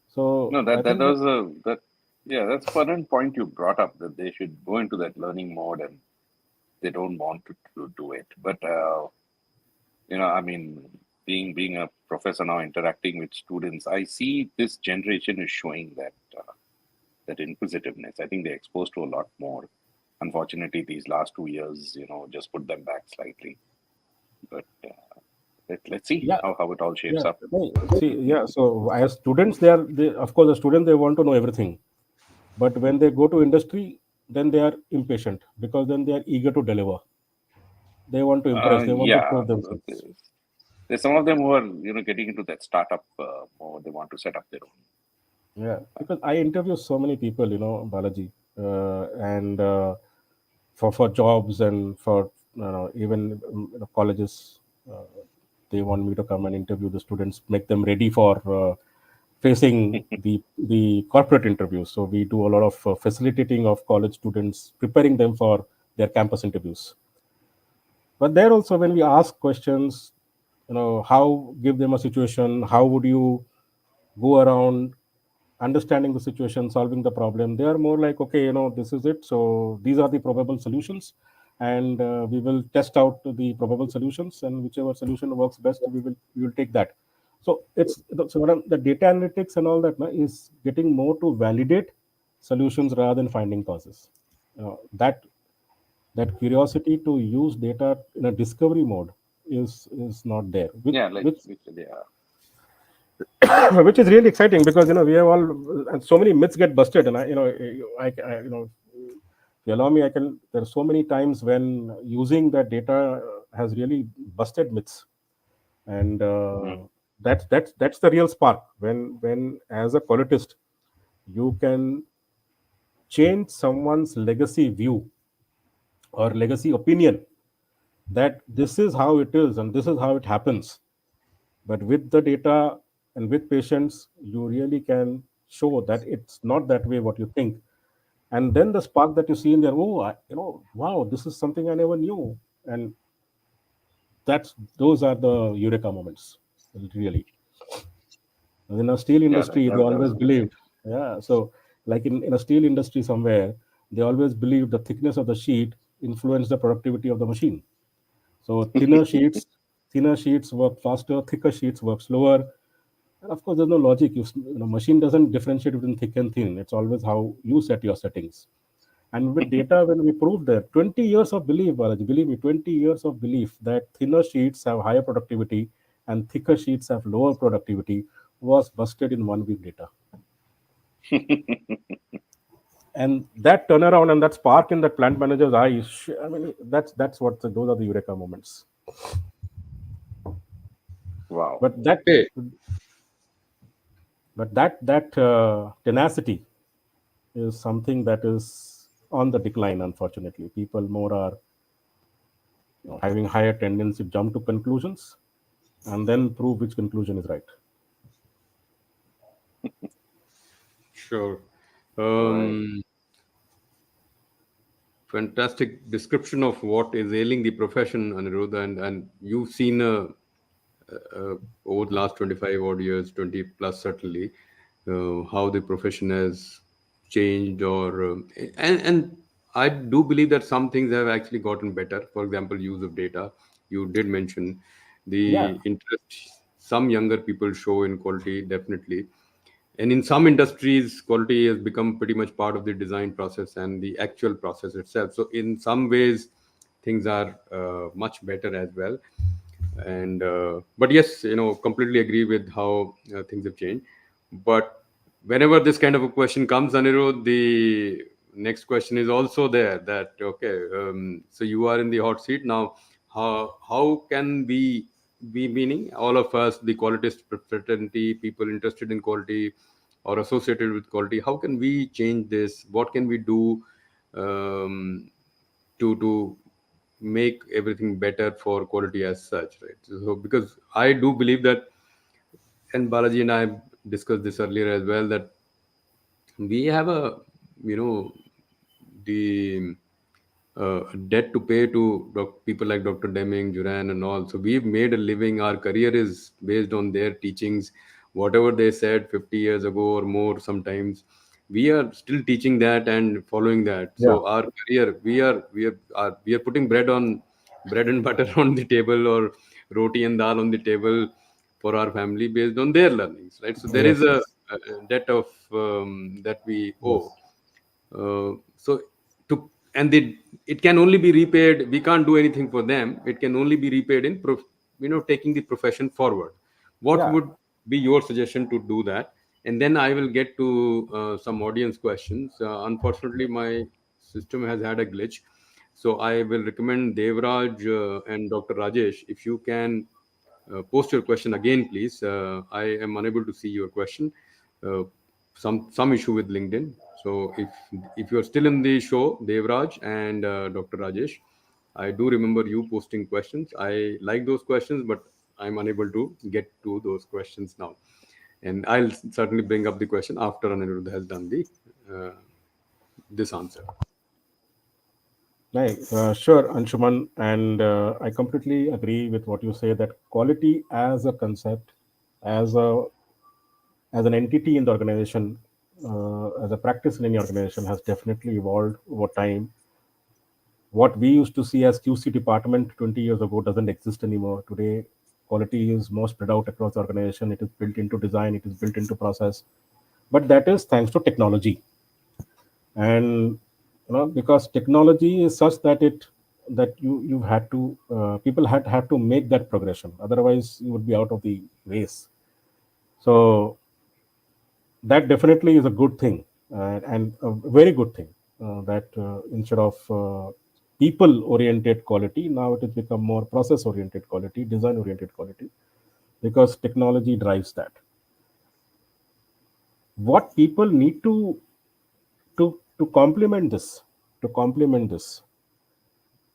So No, I that think that was a that yeah, that's one point you brought up, that they should go into that learning mode, and they don't want to do it. But I mean, being a professor now, interacting with students, I see this generation is showing that inquisitiveness. I think they're exposed to a lot more. Unfortunately, these last 2 years, just put them back slightly. But let's see yeah, how it all shapes yeah. up. No, see, yeah. So as students, they of course the students, they want to know everything. But when they go to industry, then they are impatient, because then they are eager to deliver. They want to impress. They want to Yeah, prove so themselves. there's some of them who are getting into that startup mode. They want to set up their own. Yeah, because I interview so many people, Balaji, and for jobs and for even colleges, uh, they want me to come and interview the students, make them ready for facing the corporate interviews. So we do a lot of facilitating of college students, preparing them for their campus interviews. But there also, when we ask questions, how give them a situation, how would you go around understanding the situation, solving the problem. They are more like, okay, this is it. So these are the probable solutions, and we will test out the probable solutions, and whichever solution works best, we will take that. So so the data analytics and all that is getting more to validate solutions rather than finding causes. That curiosity to use data in a discovery mode is not there, which Yeah, which yeah. which is really exciting, because we have all, and so many myths get busted. And I if you allow me, I can. There are so many times when using that data has really busted myths, and Mhm. that's the real spark. When as a qualitist, you can change someone's legacy view or legacy opinion, that this is how it is and this is how it happens. But with the data and with patients, you really can show that it's not that way what you think. And then the spark that you see in there, oh, wow, this is something I never knew. And those are the eureka moments, really. In a steel Yeah, industry, they that was always believed, yeah. So, like in a steel industry somewhere, they always believed the thickness of the sheet influenced the productivity of the machine. So thinner sheets work faster, thicker sheets work slower. And of course, there's no logic. Machine doesn't differentiate between thick and thin. It's always how you set your settings. And with data, when we proved that 20 years of belief, Balaji, believe me, 20 years of belief that thinner sheets have higher productivity and thicker sheets have lower productivity was busted in 1 week data. and that turnaround and that spark in that plant manager's eyes, I mean, that's what those are the eureka moments. Wow. But that Okay. tenacity is something that is on the decline. Unfortunately, people more are having higher tendency to jump to conclusions and then prove which conclusion is right. Sure. Right. Um, Fantastic description of what is ailing the profession, Anirudha, and you've seen over the last 25 odd years, 20 plus certainly, how the profession has changed, or and I do believe that some things have actually gotten better. For example, use of data. You did mention Yeah, the interest some younger people show in quality, definitely. And in some industries, quality has become pretty much part of the design process and the actual process itself. So in some ways, things are much better as well. And but yes, completely agree with how things have changed. But whenever this kind of a question comes, Anirudh, the next question is also there, that okay, so you are in the hot seat now. How can we, meaning all of us, the qualitist fraternity, people interested in quality or associated with quality, how can we change this? What can we do um, to make everything better for quality as such, right? So because I do believe that, and Balaji and I discussed this earlier as well, that we have a, you know the debt to pay to people like Dr. Deming, Duran, and all. So we've made a living. Our career is based on their teachings. Whatever they said 50 years ago or more, sometimes we are still teaching that and following that. yeah, So our career, we are putting bread and butter on the table, or roti and dal on the table for our family based on their learnings, right? So there is yes, yes, a debt of that we owe. yes, So to and they, it can only be repaid. We can't do anything for them. It can only be repaid in taking the profession forward. What yeah. would be your suggestion to do that? And then I will get to some audience questions. Unfortunately, my system has had a glitch, so I will recommend Devraj and Dr. Rajesh, if you can post your question again, please. I am unable to see your question. Uh, some issue with LinkedIn. So if you are still in the show, Devraj and Dr. Rajesh, I do remember you posting questions. I like those questions, but I'm unable to get to those questions now. And I'll certainly bring up the question after Anirudh has done the uh, this answer. Right. Sure, Anshuman, and I completely agree with what you say that quality as a concept, as a as an entity in the organization, as a practice in any organization, has definitely evolved over time. What we used to see as QC department 20 years ago doesn't exist anymore. Today, quality is more spread out across the organization. It is built into design. It is built into process, but that is thanks to technology. And because technology is such that you had to people had to make that progression, otherwise you would be out of the race. So that definitely is a good thing, and a very good thing, that instead of people oriented quality, now it has become more process oriented quality, design oriented quality, because technology drives that. What people need to complement this,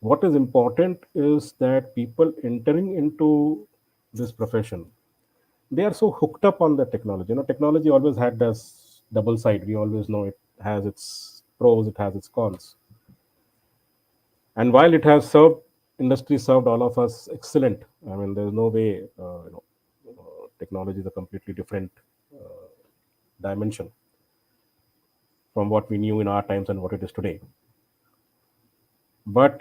what is important is that people entering into this profession, they are so hooked up on the technology. Technology always had this double side. We always know it has its pros, it has its cons. And while it has served industry, served all of us excellent, I mean, there's no way, technology is a completely different dimension from what we knew in our times and what it is today. But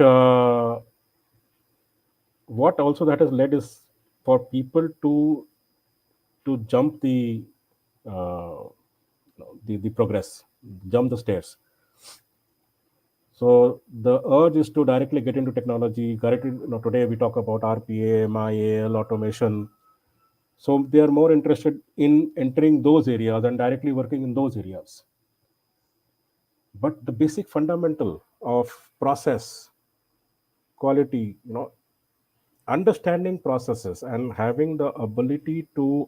what also that has led is for people to jump uh, the progress, jump the stairs. So the urge is to directly get into technology. Directly, today we talk about RPA, MIAL, automation. So they are more interested in entering those areas and directly working in those areas. But the basic fundamental of process, quality, understanding processes and having the ability to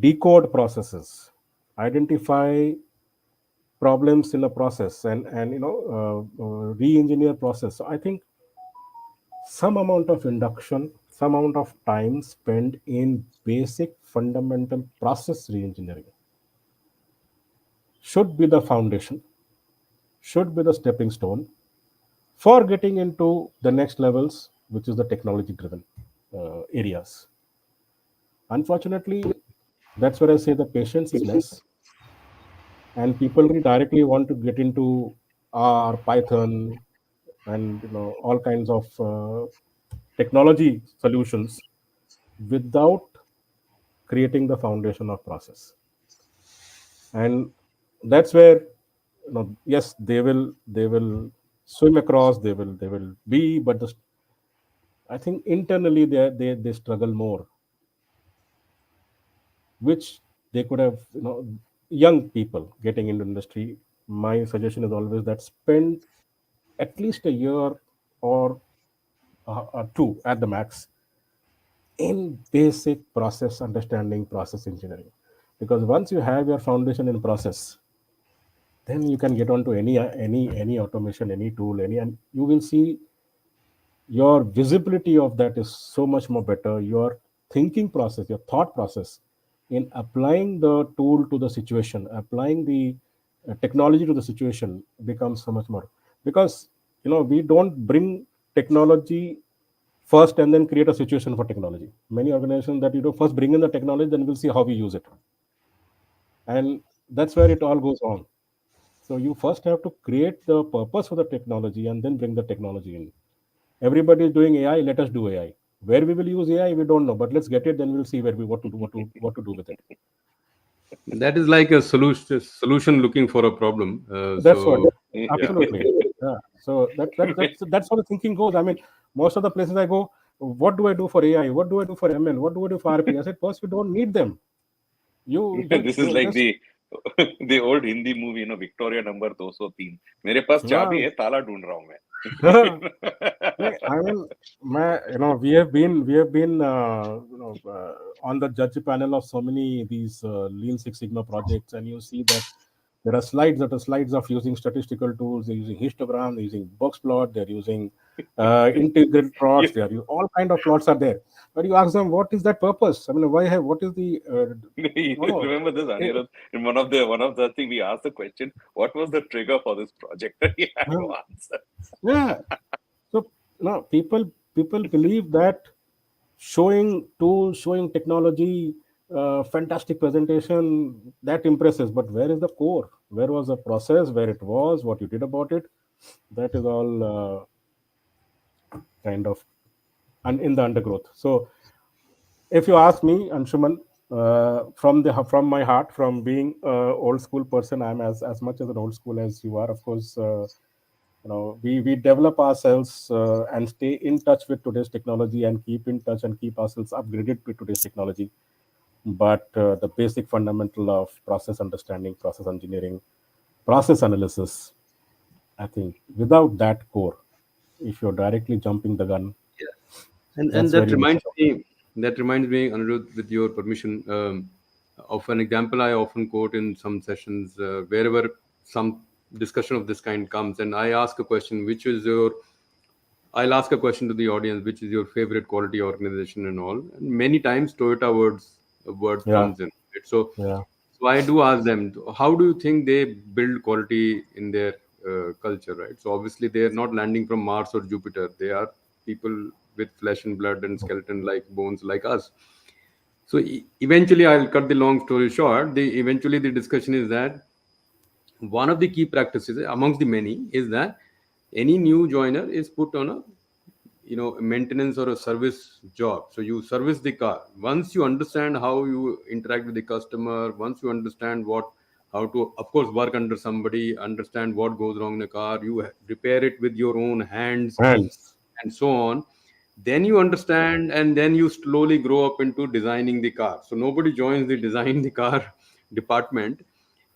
decode processes, identify problems in a process, and re-engineer process. So I think some amount of induction, some amount of time spent in basic fundamental process re-engineering should be the foundation, should be the stepping stone for getting into the next levels, which is the technology driven areas. Unfortunately, that's where I say the patience is less, and people really directly want to get into R, Python, and all kinds of technology solutions without creating the foundation of process. And that's where, yes, they will swim across, they will be, but I think internally they struggle more, which they could have, young people getting into industry. My suggestion is always that spend at least a year or two at the max in basic process understanding, process engineering, because once you have your foundation in process, then you can get onto any automation, any tool, and you will see your visibility of that is so much more better. Your thinking process, your thought process in applying the tool to the situation, applying the technology to the situation becomes so much more, because we don't bring technology first and then create a situation for technology. Many organizations that first bring in the technology, then we'll see how we use it, and that's where it all goes wrong. So you first have to create the purpose for the technology and then bring the technology in. Everybody is doing AI. Let us do AI. Where we will use AI, we don't know, but let's get it. Then we'll see where we what to do with it. That is like a solution looking for a problem. That's what. Yeah. Absolutely. Yeah. So that's how the thinking goes. I mean, most of the places I go, what do I do for AI? What do I do for ML? What do I do for RP? I said, first, you don't need them. This is You like just the old Hindi movie, Victoria number 203. मेरे पास चाबी है, ताला ढूंढ रहा हूँ मैं. I mean, we have been on the judge panel of so many these Lean Six Sigma projects, and you see that there are slides of using statistical tools. They're using histogram, they're using box plot, they're using integral plots. All kind of plots are there. But you ask them, what is that purpose? I mean, what is the You remember this, Anirudh? In one of the thing we asked the question, what was the trigger for this project? He had to answer. yeah. So now people believe that showing tools, showing technology, fantastic presentation, that impresses. But where is the core? Where was the process? Where it was? What you did about it? That is all kind of in the undergrowth. So if you ask me, Anshuman, from my heart, from being old school person, I'm as much as an old school as you are. Of course, we develop ourselves and stay in touch with today's technology and keep in touch and keep ourselves upgraded with today's technology. But the basic fundamental of process understanding, process engineering, process analysis, I think without that core, if you're directly jumping the gun, And that's that where you miss reminds out. me, Anirudh, with your permission, of an example I often quote in some sessions, wherever some discussion of this kind comes, and I ask a question, I'll ask a question to the audience, which is your favorite quality organization and all. And many times Toyota word Yeah, comes in. Right? So yeah. so I do ask them, how do you think they build quality in their culture, right? So obviously they are not landing from Mars or Jupiter. They are people with flesh and blood and skeleton like bones like us. So eventually, I'll cut the long story short. Eventually the discussion is that one of the key practices amongst the many is that any new joiner is put on a maintenance or a service job. So you service the car. Once you understand how you interact with the customer, once you understand how to, of course, work under somebody, understand what goes wrong in a car, you repair it with your own hands Hands. and so on, then you understand, and then you slowly grow up into designing the car. So nobody joins the design the car department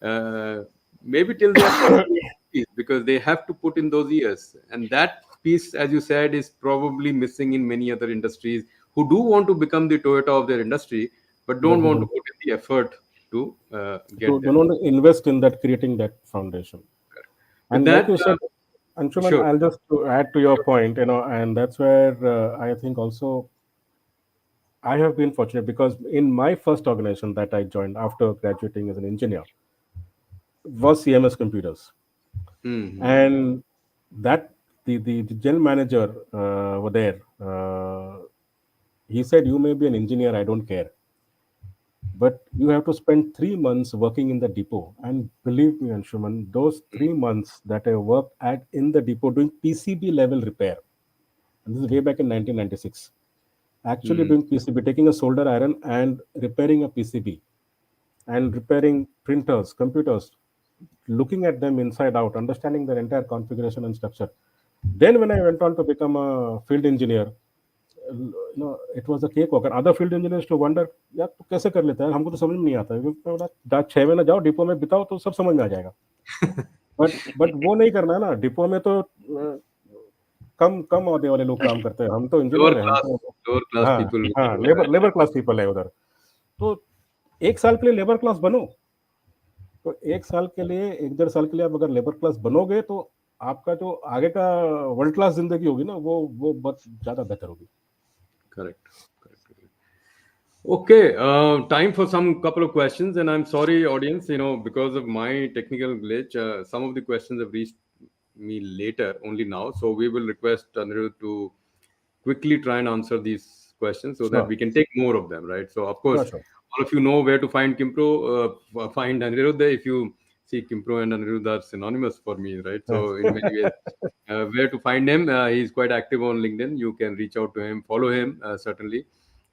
uh, maybe till they are 40, because they have to put in those years, and that piece, as you said, is probably missing in many other industries who do want to become the Toyota of their industry, but But don't they want to don't put in the effort to get to there. don't invest in that, creating that foundation. With And like that, you said, Anshuman, sure. I'll just to add to your point, and that's where I think also I have been fortunate because in my first organization that I joined after graduating as an engineer was CMS Computers, Hmm. and that the general manager over there, he said, "You may be an engineer, I don't care, but you have to spend 3 months working in the depot." And believe me, Anshuman, those 3 months that I worked at in the depot doing PCB level repair, and this is way back in 1996, actually Hmm. doing PCB, taking a solder iron and repairing a PCB and repairing printers, computers, looking at them inside out, understanding their entire configuration and structure. Then when I went on to become a field engineer, it was a cakewalk. And other field engineers to wonder, यार तू कैसे कर लेता है, हमको तो समझ में नहीं आता है। मैं बोला, 6 महीने जाओ डिपो में बिताओ तो सब समझ में आ जाएगा। बट वो नहीं करना है ना, डिपो में तो कम कम औहदे वाले लोग काम करते हैं, हम तो Lower इंजीनियर हैं, हम class, तो lower class हाँ people. हाँ, लेबर लेबर क्लास पीपल है उधर। तो 1 साल के लिए लेबर क्लास बनो, तो 1 साल के लिए, 1 डेढ़ साल के लिए आप अगर लेबर क्लास बनोगे तो आपका जो आगे का वर्ल्ड क्लास जिंदगी होगी ना, वो बहुत ज्यादा बेहतर होगी। Correct. Correct. Okay, time for some couple of questions, and I'm sorry, audience. Because of my technical glitch, some of the questions have reached me later, only now. So we will request Anirudh to quickly try and answer these questions so that Sure, we can take more of them, right? So, of sure, course, sure. all of you know where to find Qimpro, find Anirudh. If you see, Qimpro and Anirudh are synonymous for me, right? So, in many ways, where to find him? He's quite active on LinkedIn. You can reach out to him, follow him, certainly.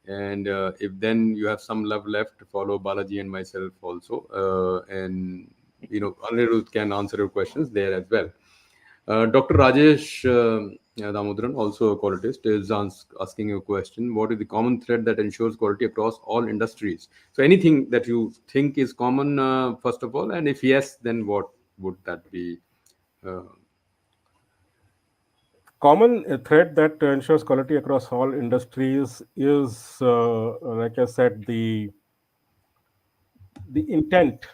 And if then you have some love left, follow Balaji and myself also. And Anirudh can answer your questions there as well. Dr. Rajesh Damodaran, also a qualitist, is asking a question. What is the common thread that ensures quality across all industries? So, anything that you think is common, first of all, and if yes, then what would that be? Uh, Common thread that ensures quality across all industries is, like I said, the intent.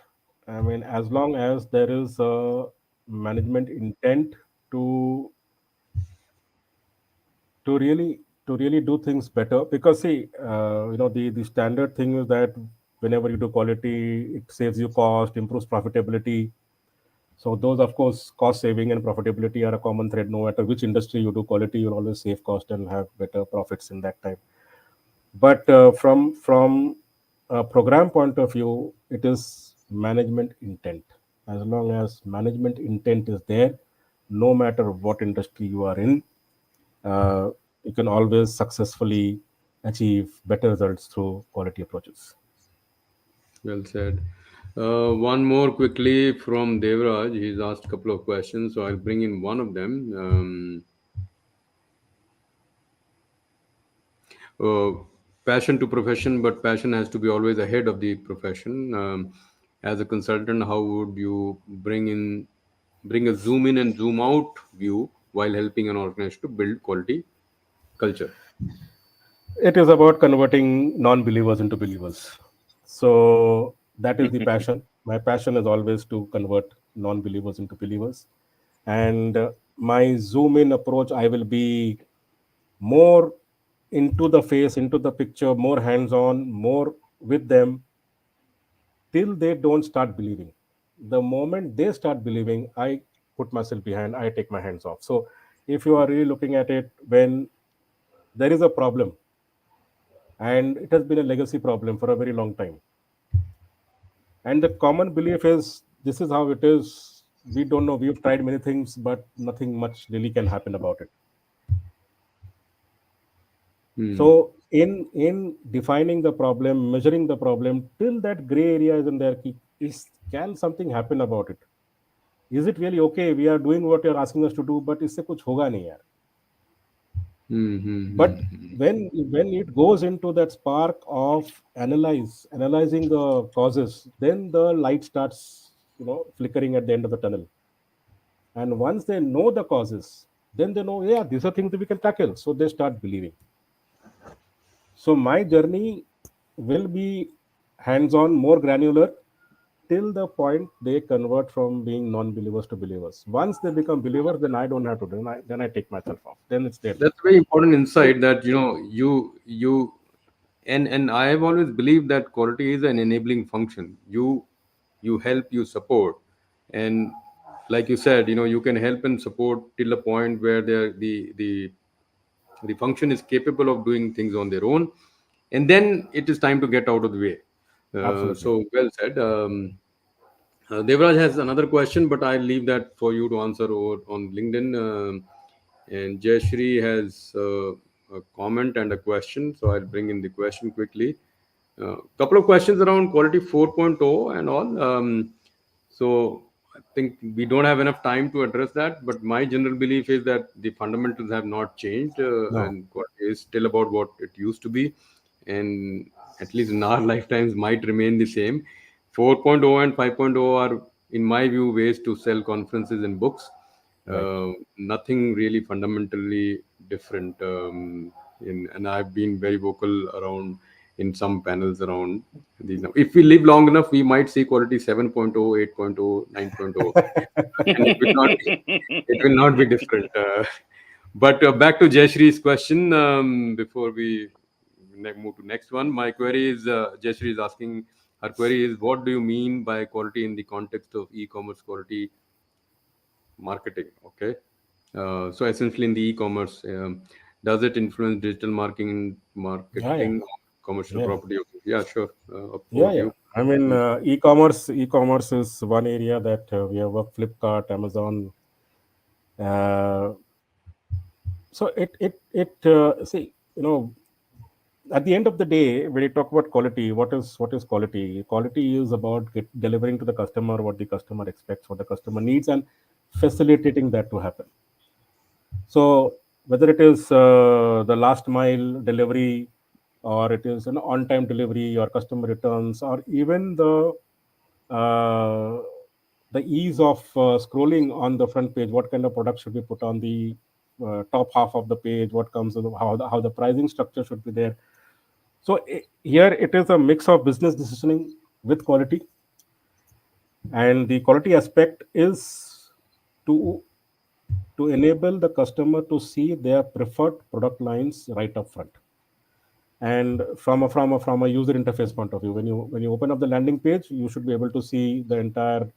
I mean, as long as there is a management intent to to really to really do things better, because see, the standard thing is that whenever you do quality, it saves you cost, improves profitability. So those, of course, cost saving and profitability are a common thread. No matter which industry you do quality, you'll always save cost and have better profits in that time. But from a program point of view, it is management intent. As long as management intent is there, no matter what industry you are in, uh, you can always successfully achieve better results through quality approaches. Well said. One more quickly from Devraj. He's asked a couple of questions, so I'll bring in one of them. Passion to profession, but passion has to be always ahead of the profession. As a consultant, how would you bring a zoom in and zoom out view while helping an organization to build quality culture? It is about converting non-believers into believers. So that is the passion. My passion is always to convert non-believers into believers. And my zoom in approach, I will be more into the face, into the picture, more hands on, more with them till they don't start believing. The moment they start believing, I put myself behind, I take my hands off. So if you are really looking at it, when there is a problem, and it has been a legacy problem for a very long time, and the common belief is this is how it is, we don't know, we've tried many things, but nothing much really can happen about it. So Hmm. in defining the problem, measuring the problem, till that gray area is in there, is can something happen about it? Is it really okay, we are doing what you're asking us to do, but इससे कुछ होगा नहीं यार. Hmm. Hmm. But Hmm. when it goes into that spark of analyzing the causes, then the light starts flickering at the end of the tunnel. And once they know the causes, then they know, yeah, these are things that we can tackle. So they start believing. So my journey will be hands-on, more granular, till the point they convert from being non-believers to believers. Once they become believers, then I don't have to do. Then I take myself off. Then it's their thing. That's a very important insight that you and I have always believed that quality is an enabling function. You help, you support, and like you said, you can help and support till a point where the function is capable of doing things on their own, and then it is time to get out of the way. Absolutely. So well said. Devraj has another question, but I'll leave that for you to answer over on LinkedIn. And Jayashri has a comment and a question, so I'll bring in the question quickly. Couple of questions around Quality 4.0 and all. So I think we don't have enough time to address that, but my general belief is that the fundamentals have not changed, No. and quality is still about what it used to be, and at least in our lifetimes might remain the same. 4.0 and 5.0 are, in my view, ways to sell conferences and books. Right. Nothing really fundamentally different. And I've been very vocal around in some panels around these. Now, if we live long enough, we might see quality 7.0, 8.0, 9.0, and it will not be different. But back to Jayashri's question, before we move to next one. My query is, Jayashri is asking, her query is, what do you mean by quality in the context of e-commerce quality marketing? Okay. So essentially in the e-commerce, does it influence digital marketing, Yeah, yeah, commercial yeah, property? Yeah, sure. yeah, Over to yeah. you. I mean, e-commerce is one area that we have worked. Flipkart, Amazon. Uh, so see, at the end of the day, when you talk about quality, what is quality? Quality is about delivering to the customer what the customer expects, what the customer needs, and facilitating that to happen. So whether it is the last mile delivery, or it is an on-time delivery, or customer returns, or even uh, the ease of scrolling on the front page, what kind of product should be put on the top half of the page, what comes with how the pricing structure should be there. So here it is a mix of business decisioning with quality, and the quality aspect is to enable the customer to see their preferred product lines right up front. And from a user interface point of view, when you open up the landing page, you should be able to see the entire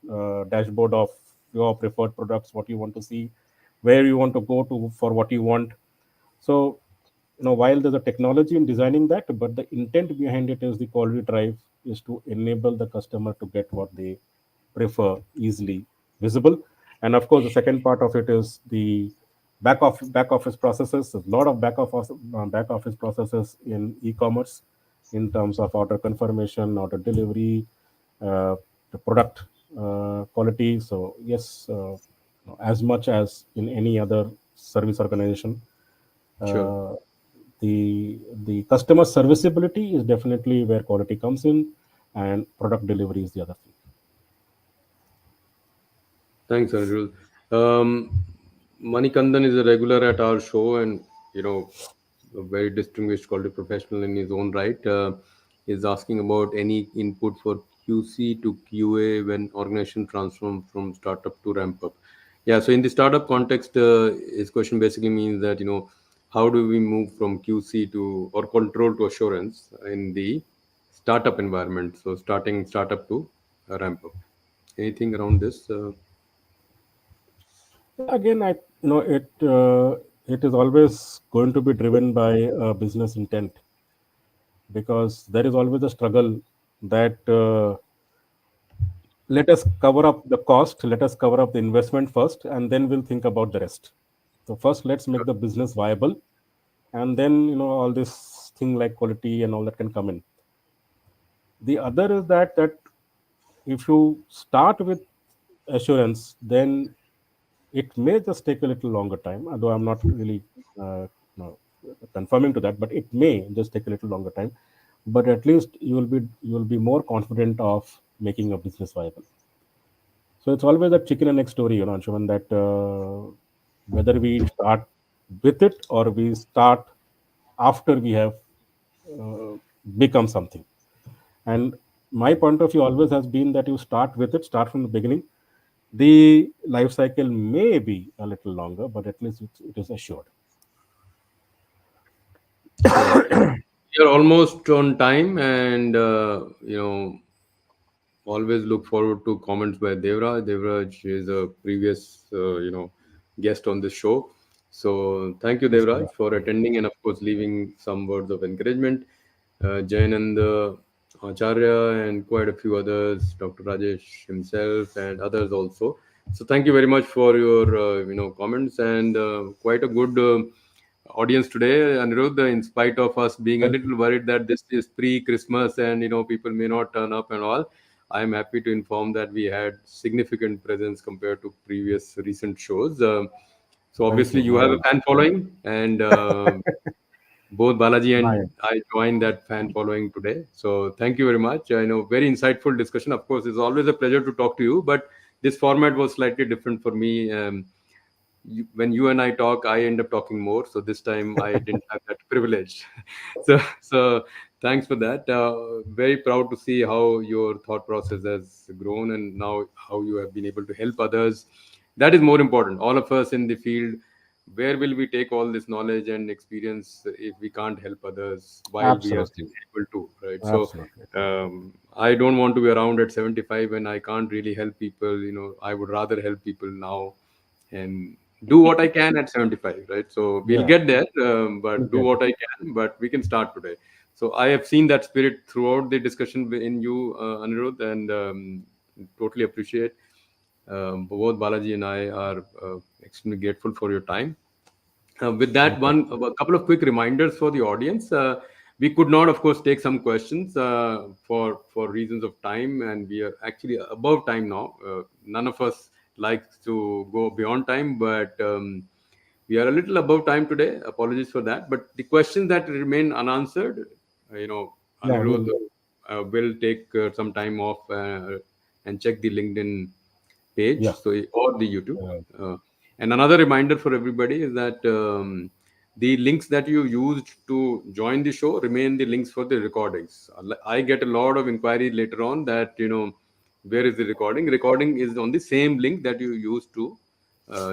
dashboard of your preferred products, what you want to see, where you want to go to for what you want. So while there's a technology in designing that, but the intent behind it is the quality drive is to enable the customer to get what they prefer easily visible. And of course, the second part of it is the back office processes. There's a lot of back office processes in e-commerce, in terms of order confirmation, order delivery, the product quality. So yes, as much as in any other service organization, Sure. uh, the customer serviceability is definitely where quality comes in, and product delivery is the other thing. Thanks, Anirudh. Manikandan is a regular at our show, and a very distinguished quality professional in his own right. Is asking about any input for QC to QA when organization transform from startup to ramp up. Yeah, so in the startup context, his question basically means that how do we move from QC to or control to assurance in the startup environment? So starting startup to ramp up. Anything around this? Again, it is always going to be driven by business intent, because there is always a struggle that let us cover up the cost, let us cover up the investment first, and then we'll think about the rest. So first, let's make the business viable, and then all this thing like quality and all that can come in. The other is that if you start with assurance, then it may just take a little longer time, although I'm not really uh, no, confirming to that, but it may just take a little longer time. But at least you will be more confident of making a business viable. So it's always that chicken and egg story, Anshuman, that whether we start with it or we start after we have uh, become something. And my point of view always has been that you start with it, start from the beginning. The life cycle may be a little longer, but at least it is assured. So we are almost on time, and always look forward to comments by Devraj. Devraj is a previous, guest on this show. So thank you, Yes, good Devraj, for afternoon. attending and of course leaving some words of encouragement. Jayanand Acharya and quite a few others, Dr. Rajesh himself and others also. So thank you very much for your comments, and quite a good audience today. Anirudh, in spite of us being a Thank you. little worried that this is pre-Christmas and people may not turn up and all, I'm happy to inform that we had significant presence compared to previous recent shows. So Thank obviously you. you have a fan following, and both Balaji and My, I joined that fan following today. So thank you very much. I know, very insightful discussion. Of course, it's always a pleasure to talk to you, but this format was slightly different for me. When you and I talk, I end up talking more. So this time I didn't have that privilege. So thanks for that. Very proud to see how your thought process has grown and now how you have been able to help others. That is more important. All of us in the field, where will we take all this knowledge and experience if we can't help others while we are still absolutely. able to, right? So Absolutely. I don't want to be around at 75 and I can't really help people. I would rather help people now and do what I can at 75, right? So we'll Yeah. get there, We'll but do get what there. I can, but we can start today. So I have seen that spirit throughout the discussion in you, Anirudh, and totally appreciate. Both Balaji and I are extremely grateful for your time. With that, Thank you. a couple of quick reminders for the audience. We could not, of course, take some questions for reasons of time, and we are actually above time now. None of us likes to go beyond time, but we are a little above time today. Apologies for that. But the questions that remain unanswered, Yeah, Anirudh we'll, will take some time off and check the LinkedIn page, yeah. so or the YouTube. Uh, Uh, and another reminder for everybody is that the links that you used to join the show remain the links for the recordings. I get a lot of inquiry later on that where is the recording? Recording is on the same link that you used to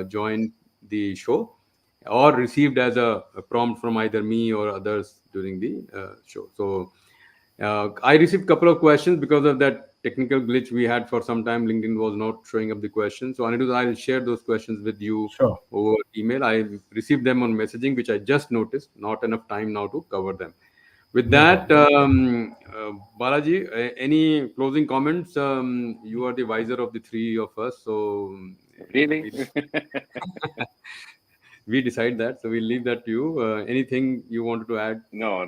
join the show, or received as a prompt from either me or others during the show. So I received a couple of questions because of that technical glitch we had for some time. LinkedIn was not showing up the questions. So Anirudh, I'll share those questions with you sure. over email. I received them on messaging, which I just noticed. Not enough time now to cover them. With No that, problem. Balaji, any closing comments? You are the wiser of the three of us, so Really? we, we decide that. So we'll leave that to you. Anything you wanted to add? No,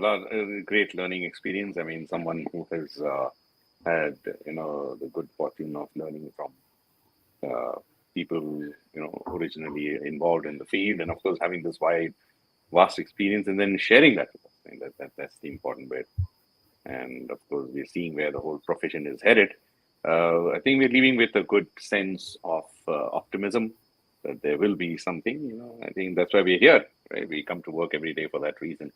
great learning experience. I mean, someone who has had, the good fortune of learning from uh, people who, originally involved in the field, and of course having this vast experience, and then sharing that with us. I think that's the important bit. And of course, we're seeing where the whole profession is headed. I think we're leaving with a good sense of optimism that there will be something. I think that's why we're here. Right? We come to work every day for that reason.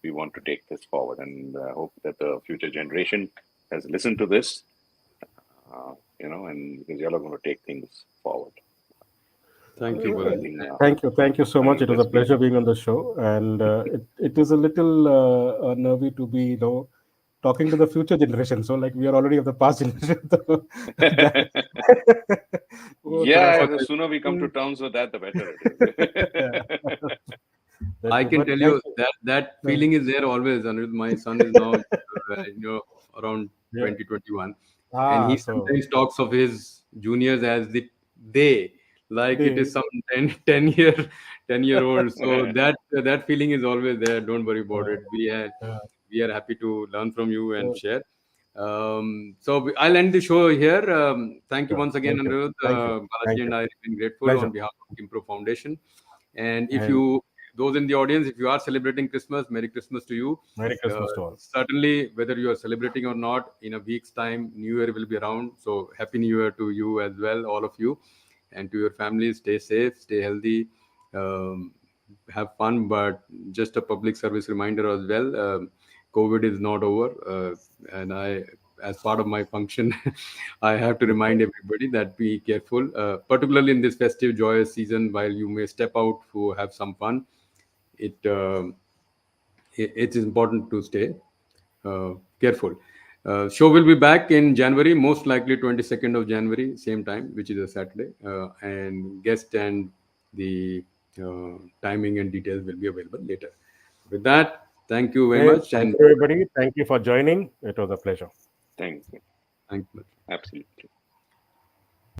We want to take this forward, and hope that the future generation has listened to this. And because you're going to take things forward. Thank you, I Balaji. think Thank you. Thank you so much. It was a that's been pleasure being on the show. And it is a little nervy to be, talking to the future generation. So, like, we are already of the past generation. So that, वो थोड़ा yeah. सा The sooner we come to terms with that, the better it is. That's I it. can But tell thank you you. that that Uh, feeling is there always. Anirudh, my son is now, around yeah. 2021, and Ah, he so sometimes talks of his juniors as the they, like it they, is some 10-year old. So that feeling is always there. Don't worry about uh, it. uh, We are happy to learn from you and uh, share. I'll end the show here. Thank you sure. once again, Thank you. Anirudh. Thank you. Balaji Thank and you. I have been grateful Pleasure. on behalf of Qimpro Foundation. And if And you those in the audience, if you are celebrating Christmas, Merry Christmas to you. Merry Christmas to all. Certainly, whether you are celebrating or not, in a week's time, New Year will be around. So, Happy New Year to you as well, all of you, and to your families. Stay safe, stay healthy, um, have fun. But just a public service reminder as well: COVID is not over, and as part of my function, I have to remind everybody that be careful, particularly in this festive, joyous season. While you may step out to have some fun, it it is important to stay careful. Show will be back in January, most likely 22nd of January, same time, which is a Saturday, and guest and the timing and details will be available later. With that, thank you very Okay, much, thank and you, everybody. Thank you for joining. It was a pleasure. Thank you. thank you. Absolutely.